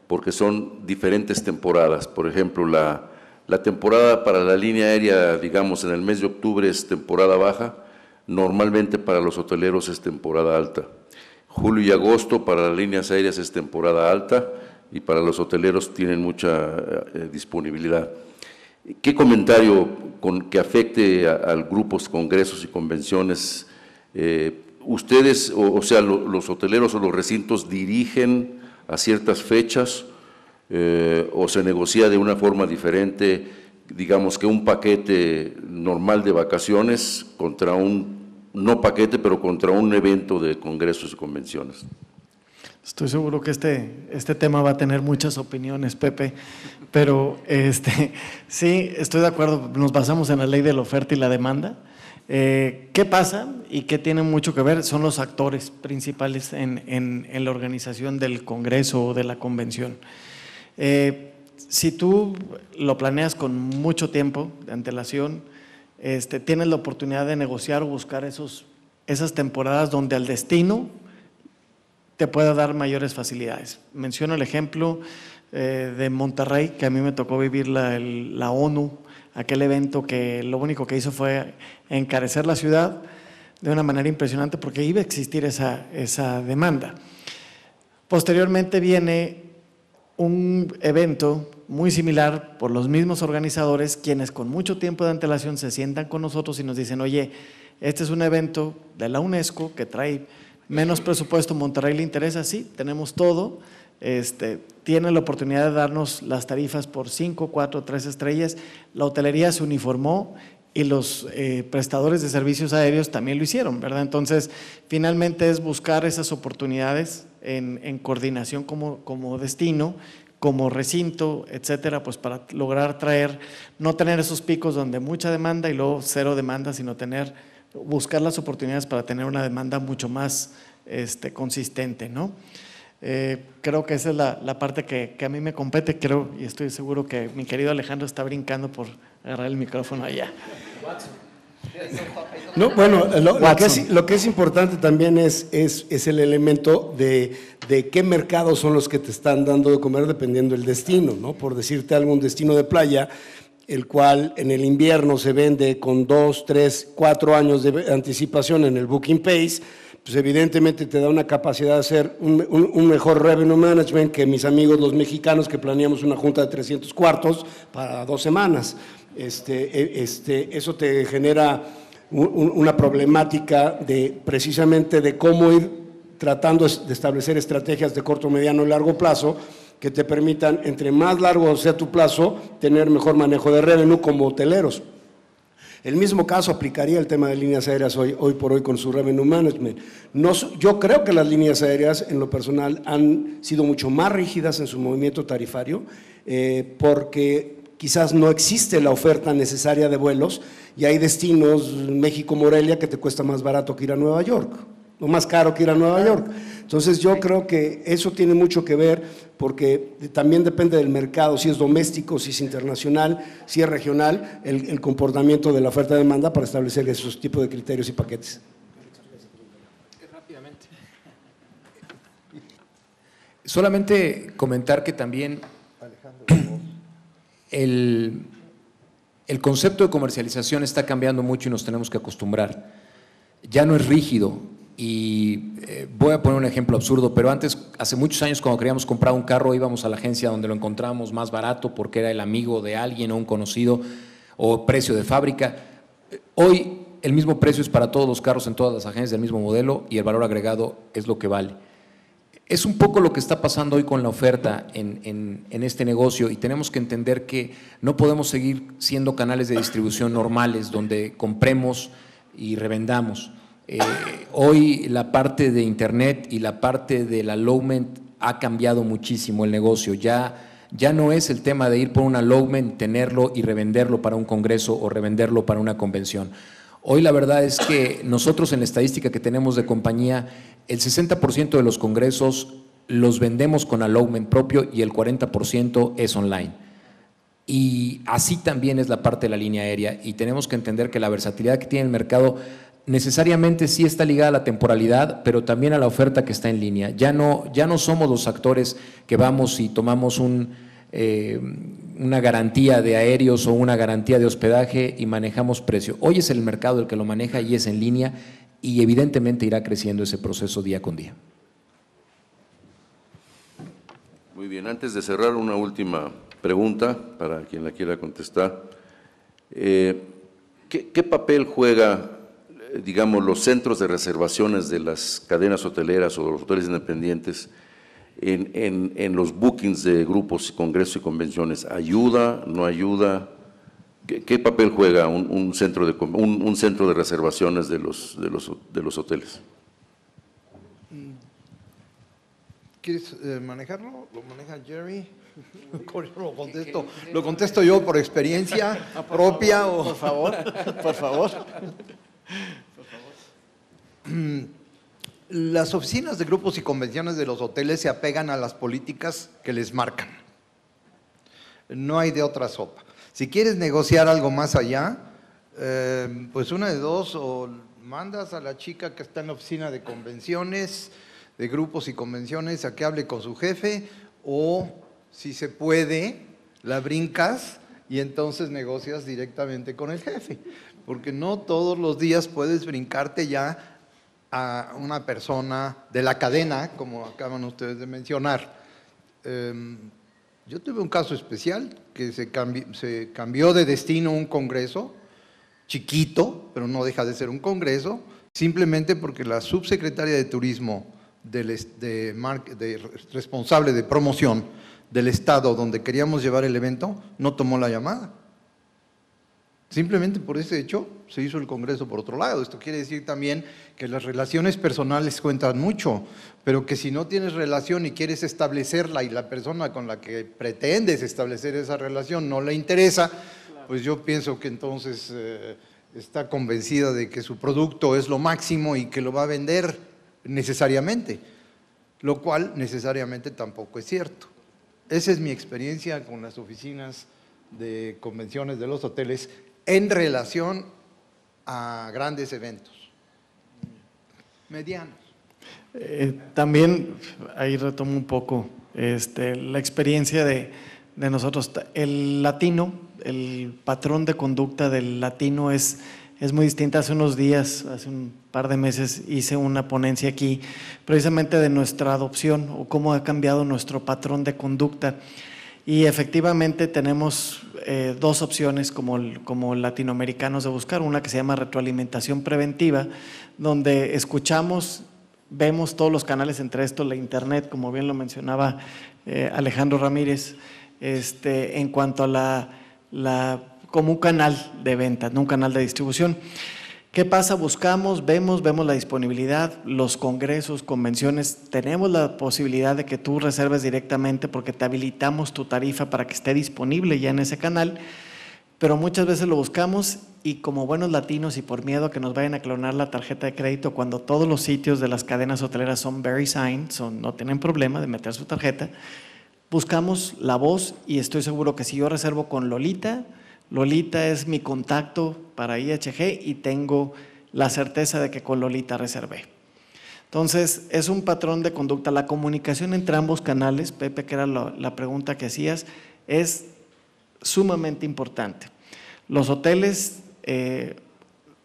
porque son diferentes temporadas. Por ejemplo, la temporada para la línea aérea, digamos, en el mes de octubre es temporada baja. Normalmente para los hoteleros es temporada alta. Julio y agosto para las líneas aéreas es temporada alta y para los hoteleros tienen mucha disponibilidad. ¿Qué comentario que afecte a grupos, congresos y convenciones? ¿Ustedes, o sea, los hoteleros o los recintos dirigen a ciertas fechas o se negocia de una forma diferente, digamos que un paquete normal de vacaciones contra un no paquete, pero contra un evento de congresos y convenciones. Estoy seguro que este tema va a tener muchas opiniones, Pepe, pero sí, estoy de acuerdo, nos basamos en la ley de la oferta y la demanda. ¿Qué pasa y qué tiene mucho que ver? Son los actores principales en la organización del congreso o de la convención. Si tú lo planeas con mucho tiempo de antelación, tienes la oportunidad de negociar o buscar esas temporadas donde al destino te pueda dar mayores facilidades. Menciono el ejemplo de Monterrey, que a mí me tocó vivir la ONU, aquel evento que lo único que hizo fue encarecer la ciudad de una manera impresionante porque iba a existir esa demanda. Posteriormente viene un evento muy similar por los mismos organizadores, quienes con mucho tiempo de antelación se sientan con nosotros y nos dicen, oye, este es un evento de la UNESCO que trae menos presupuesto, ¿Monterrey le interesa? Sí, tenemos todo, tiene la oportunidad de darnos las tarifas por 5, 4, 3 estrellas, la hotelería se uniformó y los prestadores de servicios aéreos también lo hicieron, ¿verdad? Entonces, finalmente es buscar esas oportunidades en coordinación como destino, como recinto, etcétera, pues para lograr no tener esos picos donde mucha demanda y luego cero demanda, sino buscar las oportunidades para tener una demanda mucho más consistente, ¿no? Creo que esa es la parte que a mí me compete, creo y estoy seguro que mi querido Alejandro está brincando por agarrar el micrófono allá. No, bueno, lo que es importante también es el elemento de qué mercados son los que te están dando de comer dependiendo del destino, ¿no? Por decirte algún destino de playa, el cual en el invierno se vende con 2, 3, 4 años de anticipación en el Booking Pace, pues evidentemente te da una capacidad de hacer un mejor revenue management que mis amigos los mexicanos que planeamos una junta de 300 cuartos para 2 semanas. Eso te genera una problemática precisamente de cómo ir tratando de establecer estrategias de corto, mediano y largo plazo que te permitan, entre más largo sea tu plazo, tener mejor manejo de revenue como hoteleros. El mismo caso aplicaría el tema de líneas aéreas hoy por hoy con su revenue management. Yo creo que las líneas aéreas, en lo personal, han sido mucho más rígidas en su movimiento tarifario porque quizás no existe la oferta necesaria de vuelos y hay destinos, México-Morelia, que te cuesta más barato que ir a Nueva York, o más caro que ir a Nueva York. Entonces yo creo que eso tiene mucho que ver porque también depende del mercado, si es doméstico, si es internacional, si es regional, el comportamiento de la oferta-demanda para establecer esos tipos de criterios y paquetes. Rápidamente. Solamente comentar que también el concepto de comercialización está cambiando mucho y nos tenemos que acostumbrar. Ya no es rígido. Y voy a poner un ejemplo absurdo, pero antes, hace muchos años, cuando queríamos comprar un carro, íbamos a la agencia donde lo encontrábamos más barato porque era el amigo de alguien o un conocido o precio de fábrica. Hoy el mismo precio es para todos los carros en todas las agencias del mismo modelo y el valor agregado es lo que vale. Es un poco lo que está pasando hoy con la oferta en este negocio y tenemos que entender que no podemos seguir siendo canales de distribución normales donde compremos y revendamos. Hoy la parte de internet y la parte del allotment ha cambiado muchísimo el negocio, ya no es el tema de ir por un allotment, tenerlo y revenderlo para un congreso o revenderlo para una convención. Hoy la verdad es que nosotros en la estadística que tenemos de compañía, el 60% de los congresos los vendemos con allotment propio y el 40% es online. Y así también es la parte de la línea aérea y tenemos que entender que la versatilidad que tiene el mercado necesariamente sí está ligada a la temporalidad, pero también a la oferta que está en línea. Ya no somos los actores que vamos y tomamos una garantía de aéreos o una garantía de hospedaje y manejamos precio. Hoy es el mercado el que lo maneja y es en línea y evidentemente irá creciendo ese proceso día con día. Muy bien, antes de cerrar una última pregunta para quien la quiera contestar. ¿Qué papel juega, digamos, los centros de reservaciones de las cadenas hoteleras o los hoteles independientes en los bookings de grupos, congresos y convenciones? ¿Ayuda, no ayuda? ¿Qué papel juega un centro de reservaciones de los hoteles? ¿Quieres manejarlo? ¿Lo maneja Jerry? Lo contesto yo por experiencia propia. Por favor, por favor. Las oficinas de grupos y convenciones de los hoteles se apegan a las políticas que les marcan. No hay de otra sopa. Si quieres negociar algo más allá, pues una de dos, o mandas a la chica que está en la oficina de convenciones, de grupos y convenciones, a que hable con su jefe, o si se puede, la brincas y entonces negocias directamente con el jefe, porque no todos los días puedes brincarte ya a una persona de la cadena, como acaban ustedes de mencionar. Yo tuve un caso especial que se cambió de destino un congreso, chiquito, pero no deja de ser un congreso, simplemente porque la subsecretaria de Turismo responsable de promoción del estado donde queríamos llevar el evento, no tomó la llamada. Simplemente por ese hecho se hizo el congreso por otro lado. Esto quiere decir también que las relaciones personales cuentan mucho, pero que si no tienes relación y quieres establecerla y la persona con la que pretendes establecer esa relación no le interesa, pues yo pienso que entonces está convencida de que su producto es lo máximo y que lo va a vender necesariamente, lo cual necesariamente tampoco es cierto. Esa es mi experiencia con las oficinas de convenciones de los hoteles en relación a grandes eventos, medianos. También, ahí retomo un poco la experiencia de nosotros. El latino, el patrón de conducta del latino es muy distinta. Hace unos días, hace un par de meses, hice una ponencia aquí precisamente de nuestra adopción o cómo ha cambiado nuestro patrón de conducta. Y efectivamente tenemos dos opciones como latinoamericanos de buscar, una que se llama retroalimentación preventiva, donde escuchamos, vemos todos los canales, entre estos la internet, como bien lo mencionaba Alejandro Ramírez, en cuanto a como un canal de venta, no un canal de distribución. ¿Qué pasa? Buscamos, vemos la disponibilidad, los congresos, convenciones, tenemos la posibilidad de que tú reserves directamente porque te habilitamos tu tarifa para que esté disponible ya en ese canal, pero muchas veces lo buscamos y como buenos latinos y por miedo a que nos vayan a clonar la tarjeta de crédito, cuando todos los sitios de las cadenas hoteleras son VeriSign, no tienen problema de meter su tarjeta, buscamos la voz y estoy seguro que si yo reservo con Lolita es mi contacto para IHG y tengo la certeza de que con Lolita reservé. Entonces, es un patrón de conducta. La comunicación entre ambos canales, Pepe, que era la pregunta que hacías, es sumamente importante. Los hoteles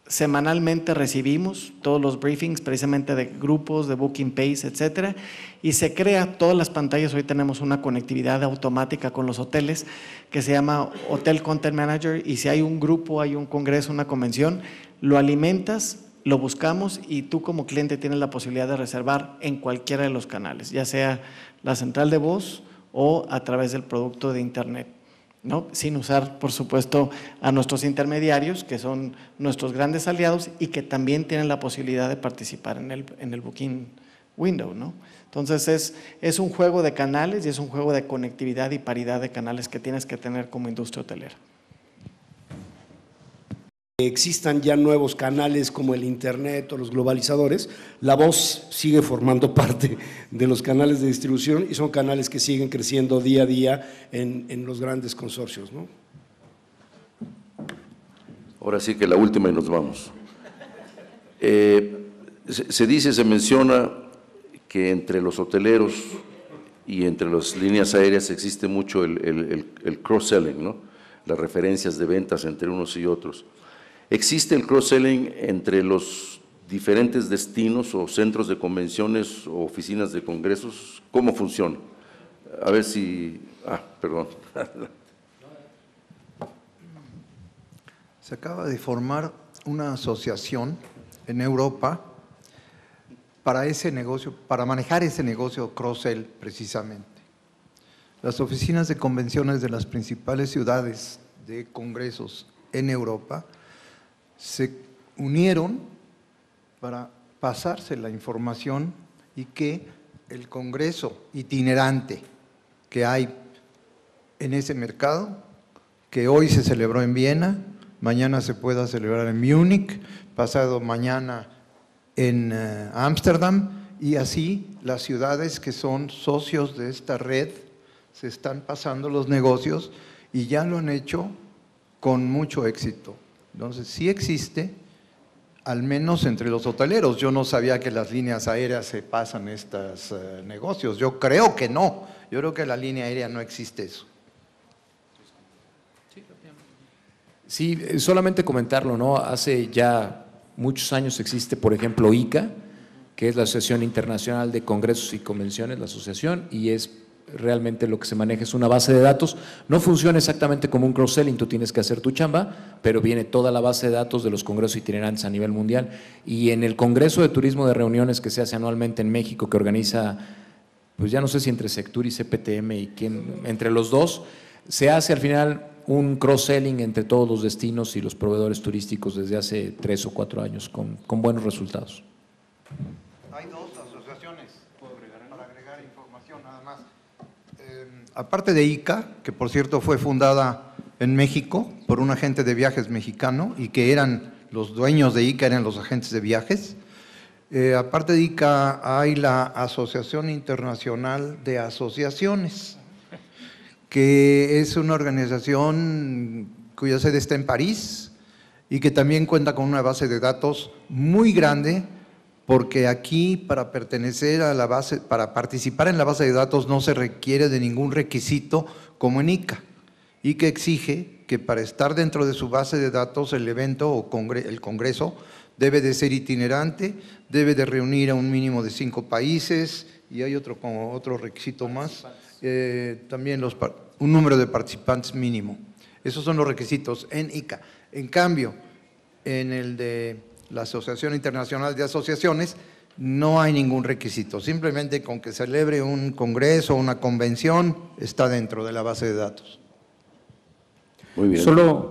semanalmente recibimos todos los briefings precisamente de grupos, de Booking Pace, etcétera, y se crea todas las pantallas. Hoy tenemos una conectividad automática con los hoteles que se llama Hotel Content Manager, y si hay un grupo, hay un congreso, una convención, lo alimentas, lo buscamos y tú como cliente tienes la posibilidad de reservar en cualquiera de los canales, ya sea la central de voz o a través del producto de internet, ¿no? Sin usar, por supuesto, a nuestros intermediarios, que son nuestros grandes aliados y que también tienen la posibilidad de participar en el Booking Window, ¿no? Entonces, es un juego de canales y es un juego de conectividad y paridad de canales que tienes que tener como industria hotelera. Existan ya nuevos canales como el internet o los globalizadores, la voz sigue formando parte de los canales de distribución y son canales que siguen creciendo día a día en los grandes consorcios, ¿no? Ahora sí que la última y nos vamos. Se menciona que entre los hoteleros y entre las líneas aéreas existe mucho el cross-selling, ¿no? Las referencias de ventas entre unos y otros. ¿Existe el cross-selling entre los diferentes destinos o centros de convenciones o oficinas de congresos? ¿Cómo funciona? A ver si… perdón. Se acaba de formar una asociación en Europa para ese negocio, para manejar ese negocio cross-sell precisamente. Las oficinas de convenciones de las principales ciudades de congresos en Europa, se unieron para pasarse la información y que el congreso itinerante que hay en ese mercado, que hoy se celebró en Viena, mañana se pueda celebrar en Múnich, pasado mañana en Ámsterdam, y así las ciudades que son socios de esta red se están pasando los negocios y ya lo han hecho con mucho éxito. Entonces, sí existe, al menos entre los hoteleros. Yo no sabía que las líneas aéreas se pasan estos negocios. Yo creo que no. Yo creo que en la línea aérea no existe eso. Sí, solamente comentarlo, ¿no? Hace ya muchos años existe, por ejemplo, ICA, que es la Asociación Internacional de Congresos y Convenciones, la asociación, y es realmente lo que se maneja es una base de datos. No funciona exactamente como un cross-selling, tú tienes que hacer tu chamba, pero viene toda la base de datos de los congresos itinerantes a nivel mundial. Y en el Congreso de Turismo de Reuniones que se hace anualmente en México, que organiza, pues ya no sé si entre Sectur y CPTM y quién, entre los dos, se hace al final un cross-selling entre todos los destinos y los proveedores turísticos desde hace 3 o 4 años, con buenos resultados. Hay dos asociaciones para agregar información nada más. Aparte de ICA, que por cierto fue fundada en México por un agente de viajes mexicano y que eran los dueños de ICA, eran los agentes de viajes. Aparte de ICA hay la Asociación Internacional de Asociaciones, que es una organización cuya sede está en París y que también cuenta con una base de datos muy grande, porque aquí para pertenecer a la base, para participar en la base de datos no se requiere de ningún requisito como en ICA, y que exige que para estar dentro de su base de datos el evento o el congreso debe de ser itinerante, debe de reunir a un mínimo de 5 países y hay otro requisito más, también un número de participantes mínimo. Esos son los requisitos en ICA. En cambio, en el de la Asociación Internacional de Asociaciones no hay ningún requisito, simplemente con que celebre un congreso o una convención está dentro de la base de datos. Muy bien. Solo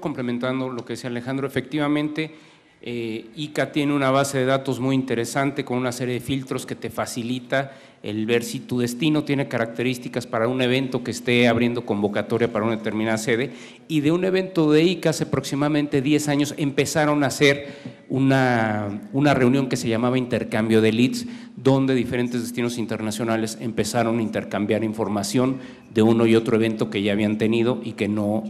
complementando lo que decía Alejandro, efectivamente ICA tiene una base de datos muy interesante con una serie de filtros que te facilita el ver si tu destino tiene características para un evento que esté abriendo convocatoria para una determinada sede, y de un evento de ICA hace aproximadamente 10 años empezaron a hacer una reunión que se llamaba intercambio de leads, donde diferentes destinos internacionales empezaron a intercambiar información de uno y otro evento que ya habían tenido y que no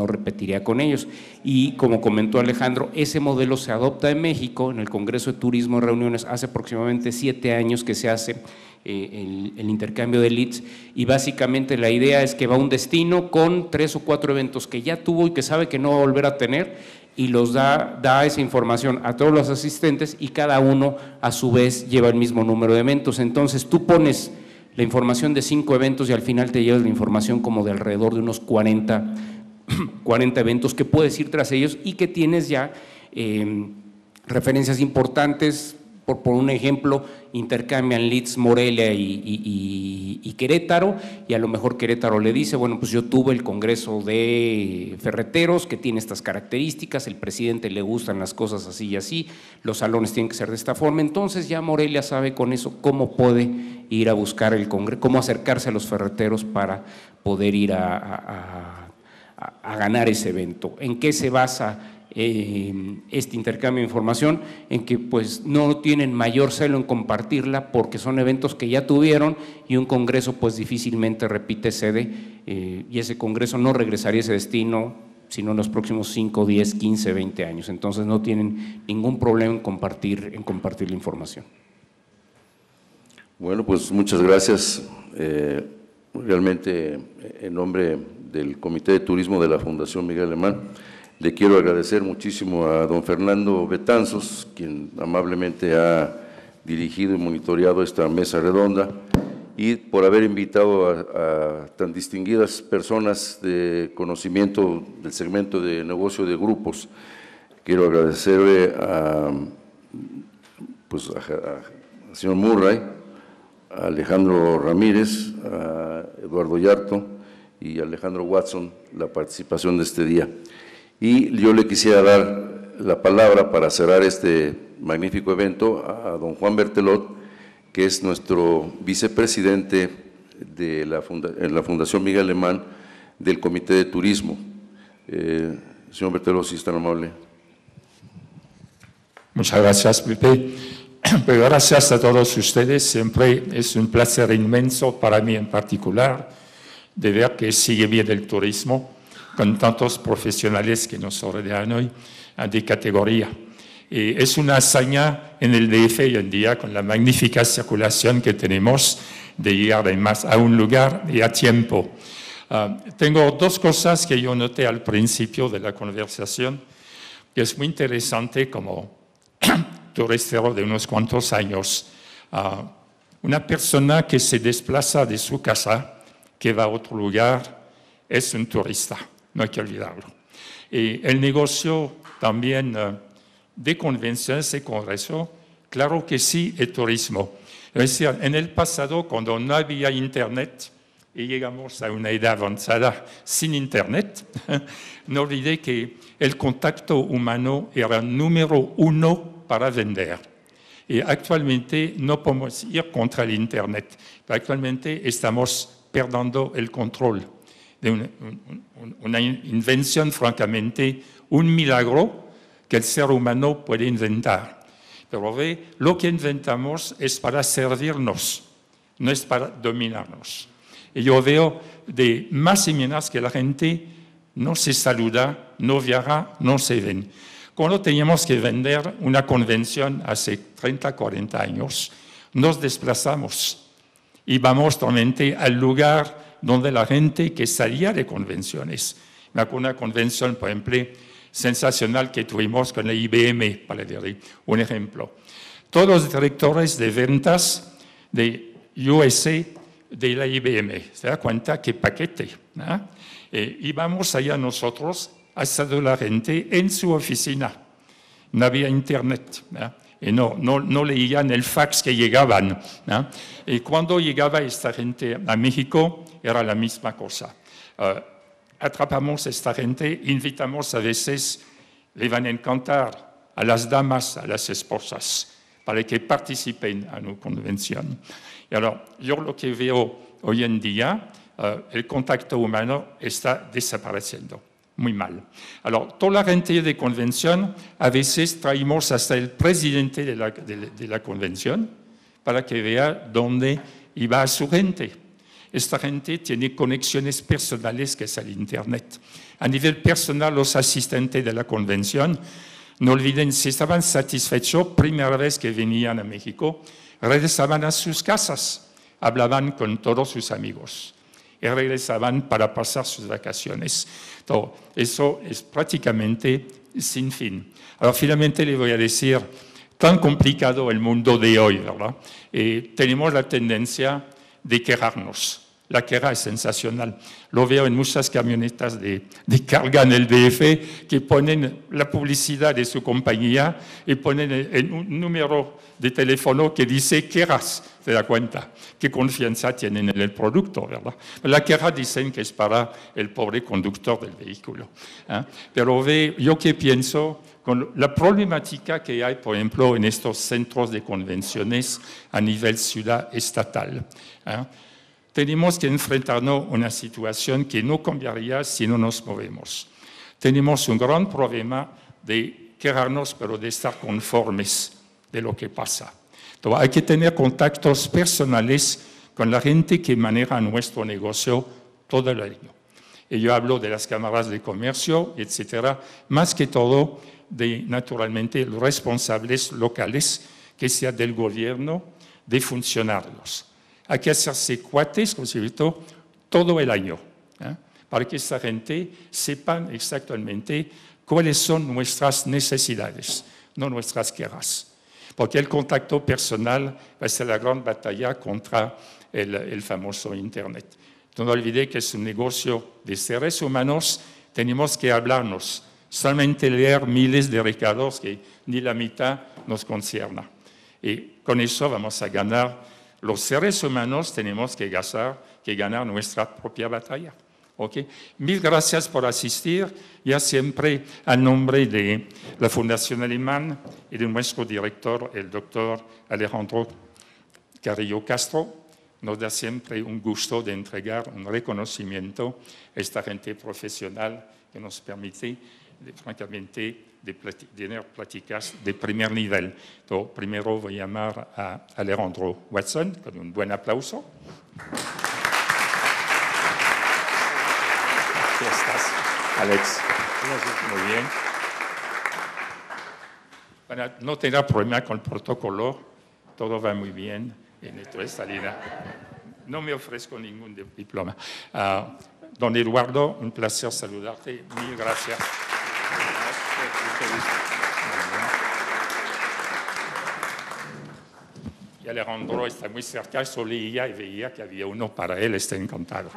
repetiría con ellos. Y como comentó Alejandro, ese modelo se adopta en México, en el Congreso de Turismo de Reuniones, hace aproximadamente 7 años que se hace el intercambio de leads, y básicamente la idea es que va un destino con 3 o 4 eventos que ya tuvo y que sabe que no va a volver a tener, y los da esa información a todos los asistentes, y cada uno a su vez lleva el mismo número de eventos. Entonces tú pones la información de 5 eventos y al final te llevas la información como de alrededor de unos 40 eventos que puedes ir tras ellos y que tienes ya referencias importantes. Por un ejemplo, intercambian leads Morelia y Querétaro, y a lo mejor Querétaro le dice, bueno, pues yo tuve el congreso de ferreteros que tiene estas características, el presidente le gustan las cosas así y así, los salones tienen que ser de esta forma. Entonces ya Morelia sabe con eso cómo puede ir a buscar el congreso, cómo acercarse a los ferreteros para poder ir a ganar ese evento. ¿En qué se basa este intercambio de información? En que pues no tienen mayor celo en compartirla porque son eventos que ya tuvieron, y un congreso pues difícilmente repite sede, y ese congreso no regresaría a ese destino sino en los próximos 5, 10, 15, 20 años. Entonces no tienen ningún problema en compartir la información. Bueno, pues muchas gracias. Realmente en nombre del Comité de Turismo de la Fundación Miguel Alemán, le quiero agradecer muchísimo a don Fernando Betanzos, quien amablemente ha dirigido y monitoreado esta mesa redonda, y por haber invitado a tan distinguidas personas de conocimiento del segmento de negocio de grupos. Quiero agradecerle al señor Murray, a Alejandro Ramírez, a Eduardo Yarto y Alejandro Watson la participación de este día. Y yo le quisiera dar la palabra para cerrar este magnífico evento a don Juan Berthelot, que es nuestro vicepresidente en la Fundación Miguel Alemán del Comité de Turismo. Señor Berthelot, si es tan amable. Muchas gracias, Pepe. Pero gracias a todos ustedes. Siempre es un placer inmenso para mí en particular de ver que sigue bien el turismo con tantos profesionales que nos rodean hoy de categoría. Y es una hazaña en el DF hoy en día con la magnífica circulación que tenemos de llegar además a un lugar y a tiempo. Tengo dos cosas que yo noté al principio de la conversación, que es muy interesante como turistero de unos cuantos años. Una persona que se desplaza de su casa, que va a otro lugar, es un turista, no hay que olvidarlo. Y el negocio también de convenciones y congresos, claro que sí, es turismo. Es decir, en el pasado, cuando no había Internet, y llegamos a una edad avanzada sin Internet, no olvidé que el contacto humano era el número uno para vender. Y actualmente no podemos ir contra el Internet. Actualmente estamos perdiendo el control de una invención, francamente, un milagro que el ser humano puede inventar. Pero ve, lo que inventamos es para servirnos, no es para dominarnos. Y yo veo de más y menos que la gente no se saluda, no viaja, no se ven. Cuando teníamos que vender una convención hace 30, 40 años, nos desplazamos y vamos realmente al lugar donde la gente que salía de convenciones. Me acuerdo una convención, por ejemplo, sensacional que tuvimos con la IBM, para dar un ejemplo. Todos los directores de ventas de USA de la IBM, se da cuenta qué paquete. Íbamos allá nosotros a saludar a la gente en su oficina. No había internet. Y no leían el fax que llegaban. Y cuando llegaba esta gente a México, era la misma cosa. Atrapamos a esta gente, invitamos a veces, le van a encantar a las damas, a las esposas, para que participen a una convención. Y ahora, yo lo que veo hoy en día, el contacto humano está desapareciendo, muy mal. Ahora, toda la gente de convención, a veces traemos hasta el presidente de la convención para que vea dónde iba su gente. Esta gente tiene conexiones personales que es el Internet. A nivel personal, los asistentes de la convención, no olviden, si estaban satisfechos, primera vez que venían a México, regresaban a sus casas, hablaban con todos sus amigos y regresaban para pasar sus vacaciones. Entonces, eso es prácticamente sin fin. Ahora, finalmente le voy a decir, tan complicado el mundo de hoy, ¿verdad? Tenemos la tendencia de quejarnos. La queja es sensacional. Lo veo en muchas camionetas de carga en el DF que ponen la publicidad de su compañía y ponen un número de teléfono que dice quejas. ¿Se da cuenta? ¿Qué confianza tienen en el producto, verdad? La queja dicen que es para el pobre conductor del vehículo. Pero ve, yo que pienso con la problemática que hay, por ejemplo, en estos centros de convenciones a nivel ciudad estatal. Tenemos que enfrentarnos a una situación que no cambiaría si no nos movemos. Tenemos un gran problema de quejarnos, pero de estar conformes de lo que pasa. Entonces, hay que tener contactos personales con la gente que maneja nuestro negocio todo el año. Y yo hablo de las cámaras de comercio, etcétera, más que todo de, naturalmente, los responsables locales, que sea del gobierno, de funcionarios. Hay que hacerse cuates, como se dice, todo el año, para que esta gente sepa exactamente cuáles son nuestras necesidades, no nuestras quejas. Porque el contacto personal va a ser la gran batalla contra el famoso Internet. No olvide que es un negocio de seres humanos, tenemos que hablarnos, solamente leer miles de recados que ni la mitad nos concierna. Y con eso vamos a ganar. Los seres humanos tenemos que ganar nuestra propia batalla. ¿Okay? Mil gracias por asistir, ya siempre a nombre de la Fundación Alemán y de nuestro director, el doctor Alejandro Carrillo Castro. Nos da siempre un gusto de entregar un reconocimiento a esta gente profesional que nos permite, francamente, de tener pláticas de primer nivel. Entonces, primero voy a llamar a Alejandro Watson con un buen aplauso. Aquí estás, Alex. Muy bien. Bueno, no tendrá problema con el protocolo, todo va muy bien en esta salida. No me ofrezco ningún diploma. Don Eduardo, un placer saludarte. Mil gracias. Y Alejandro está muy cerca, solo leía y veía que había uno para él, está encantado.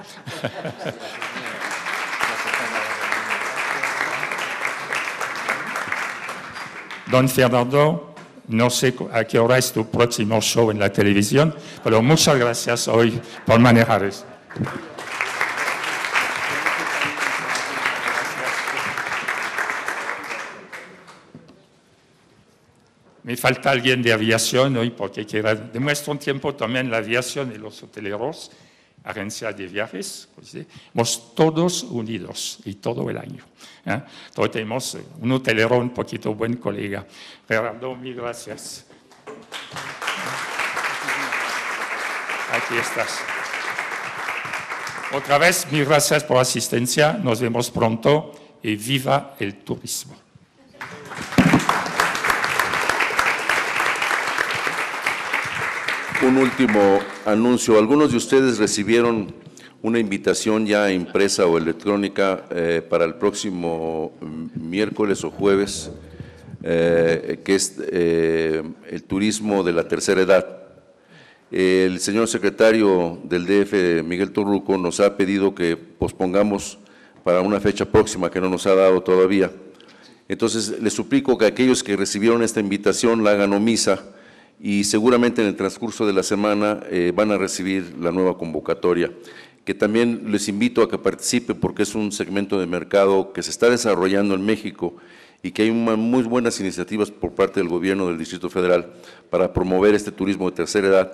Don Fernando, no sé a qué hora es tu próximo show en la televisión, pero muchas gracias hoy por manejar eso. Me falta alguien de aviación hoy porque demuestra un tiempo también la aviación y los hoteleros, agencias de viajes, pues, estamos todos unidos y todo el año. Entonces tenemos un hotelero un poquito buen colega. Gerardo, mil gracias. Aquí estás. Otra vez, mil gracias por la asistencia. Nos vemos pronto y viva el turismo. Un último anuncio. Algunos de ustedes recibieron una invitación ya impresa o electrónica para el próximo miércoles o jueves, que es el turismo de la tercera edad. El señor secretario del DF, Miguel Torruco, nos ha pedido que pospongamos para una fecha próxima que no nos ha dado todavía. Entonces, les suplico que aquellos que recibieron esta invitación la hagan omisa y seguramente en el transcurso de la semana van a recibir la nueva convocatoria, que también les invito a que participen porque es un segmento de mercado que se está desarrollando en México y que hay muy buenas iniciativas por parte del gobierno del Distrito Federal para promover este turismo de tercera edad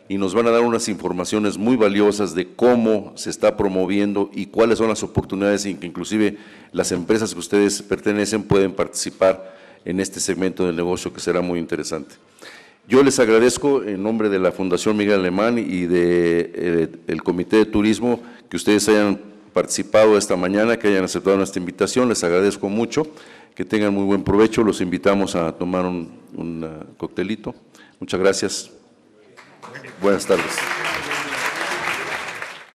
y nos van a dar unas informaciones muy valiosas de cómo se está promoviendo y cuáles son las oportunidades en que inclusive las empresas que ustedes pertenecen pueden participar en este segmento del negocio que será muy interesante. Yo les agradezco en nombre de la Fundación Miguel Alemán y del Comité de Turismo que ustedes hayan participado esta mañana, que hayan aceptado nuestra invitación. Les agradezco mucho, que tengan muy buen provecho. Los invitamos a tomar un coctelito. Muchas gracias. Buenas tardes.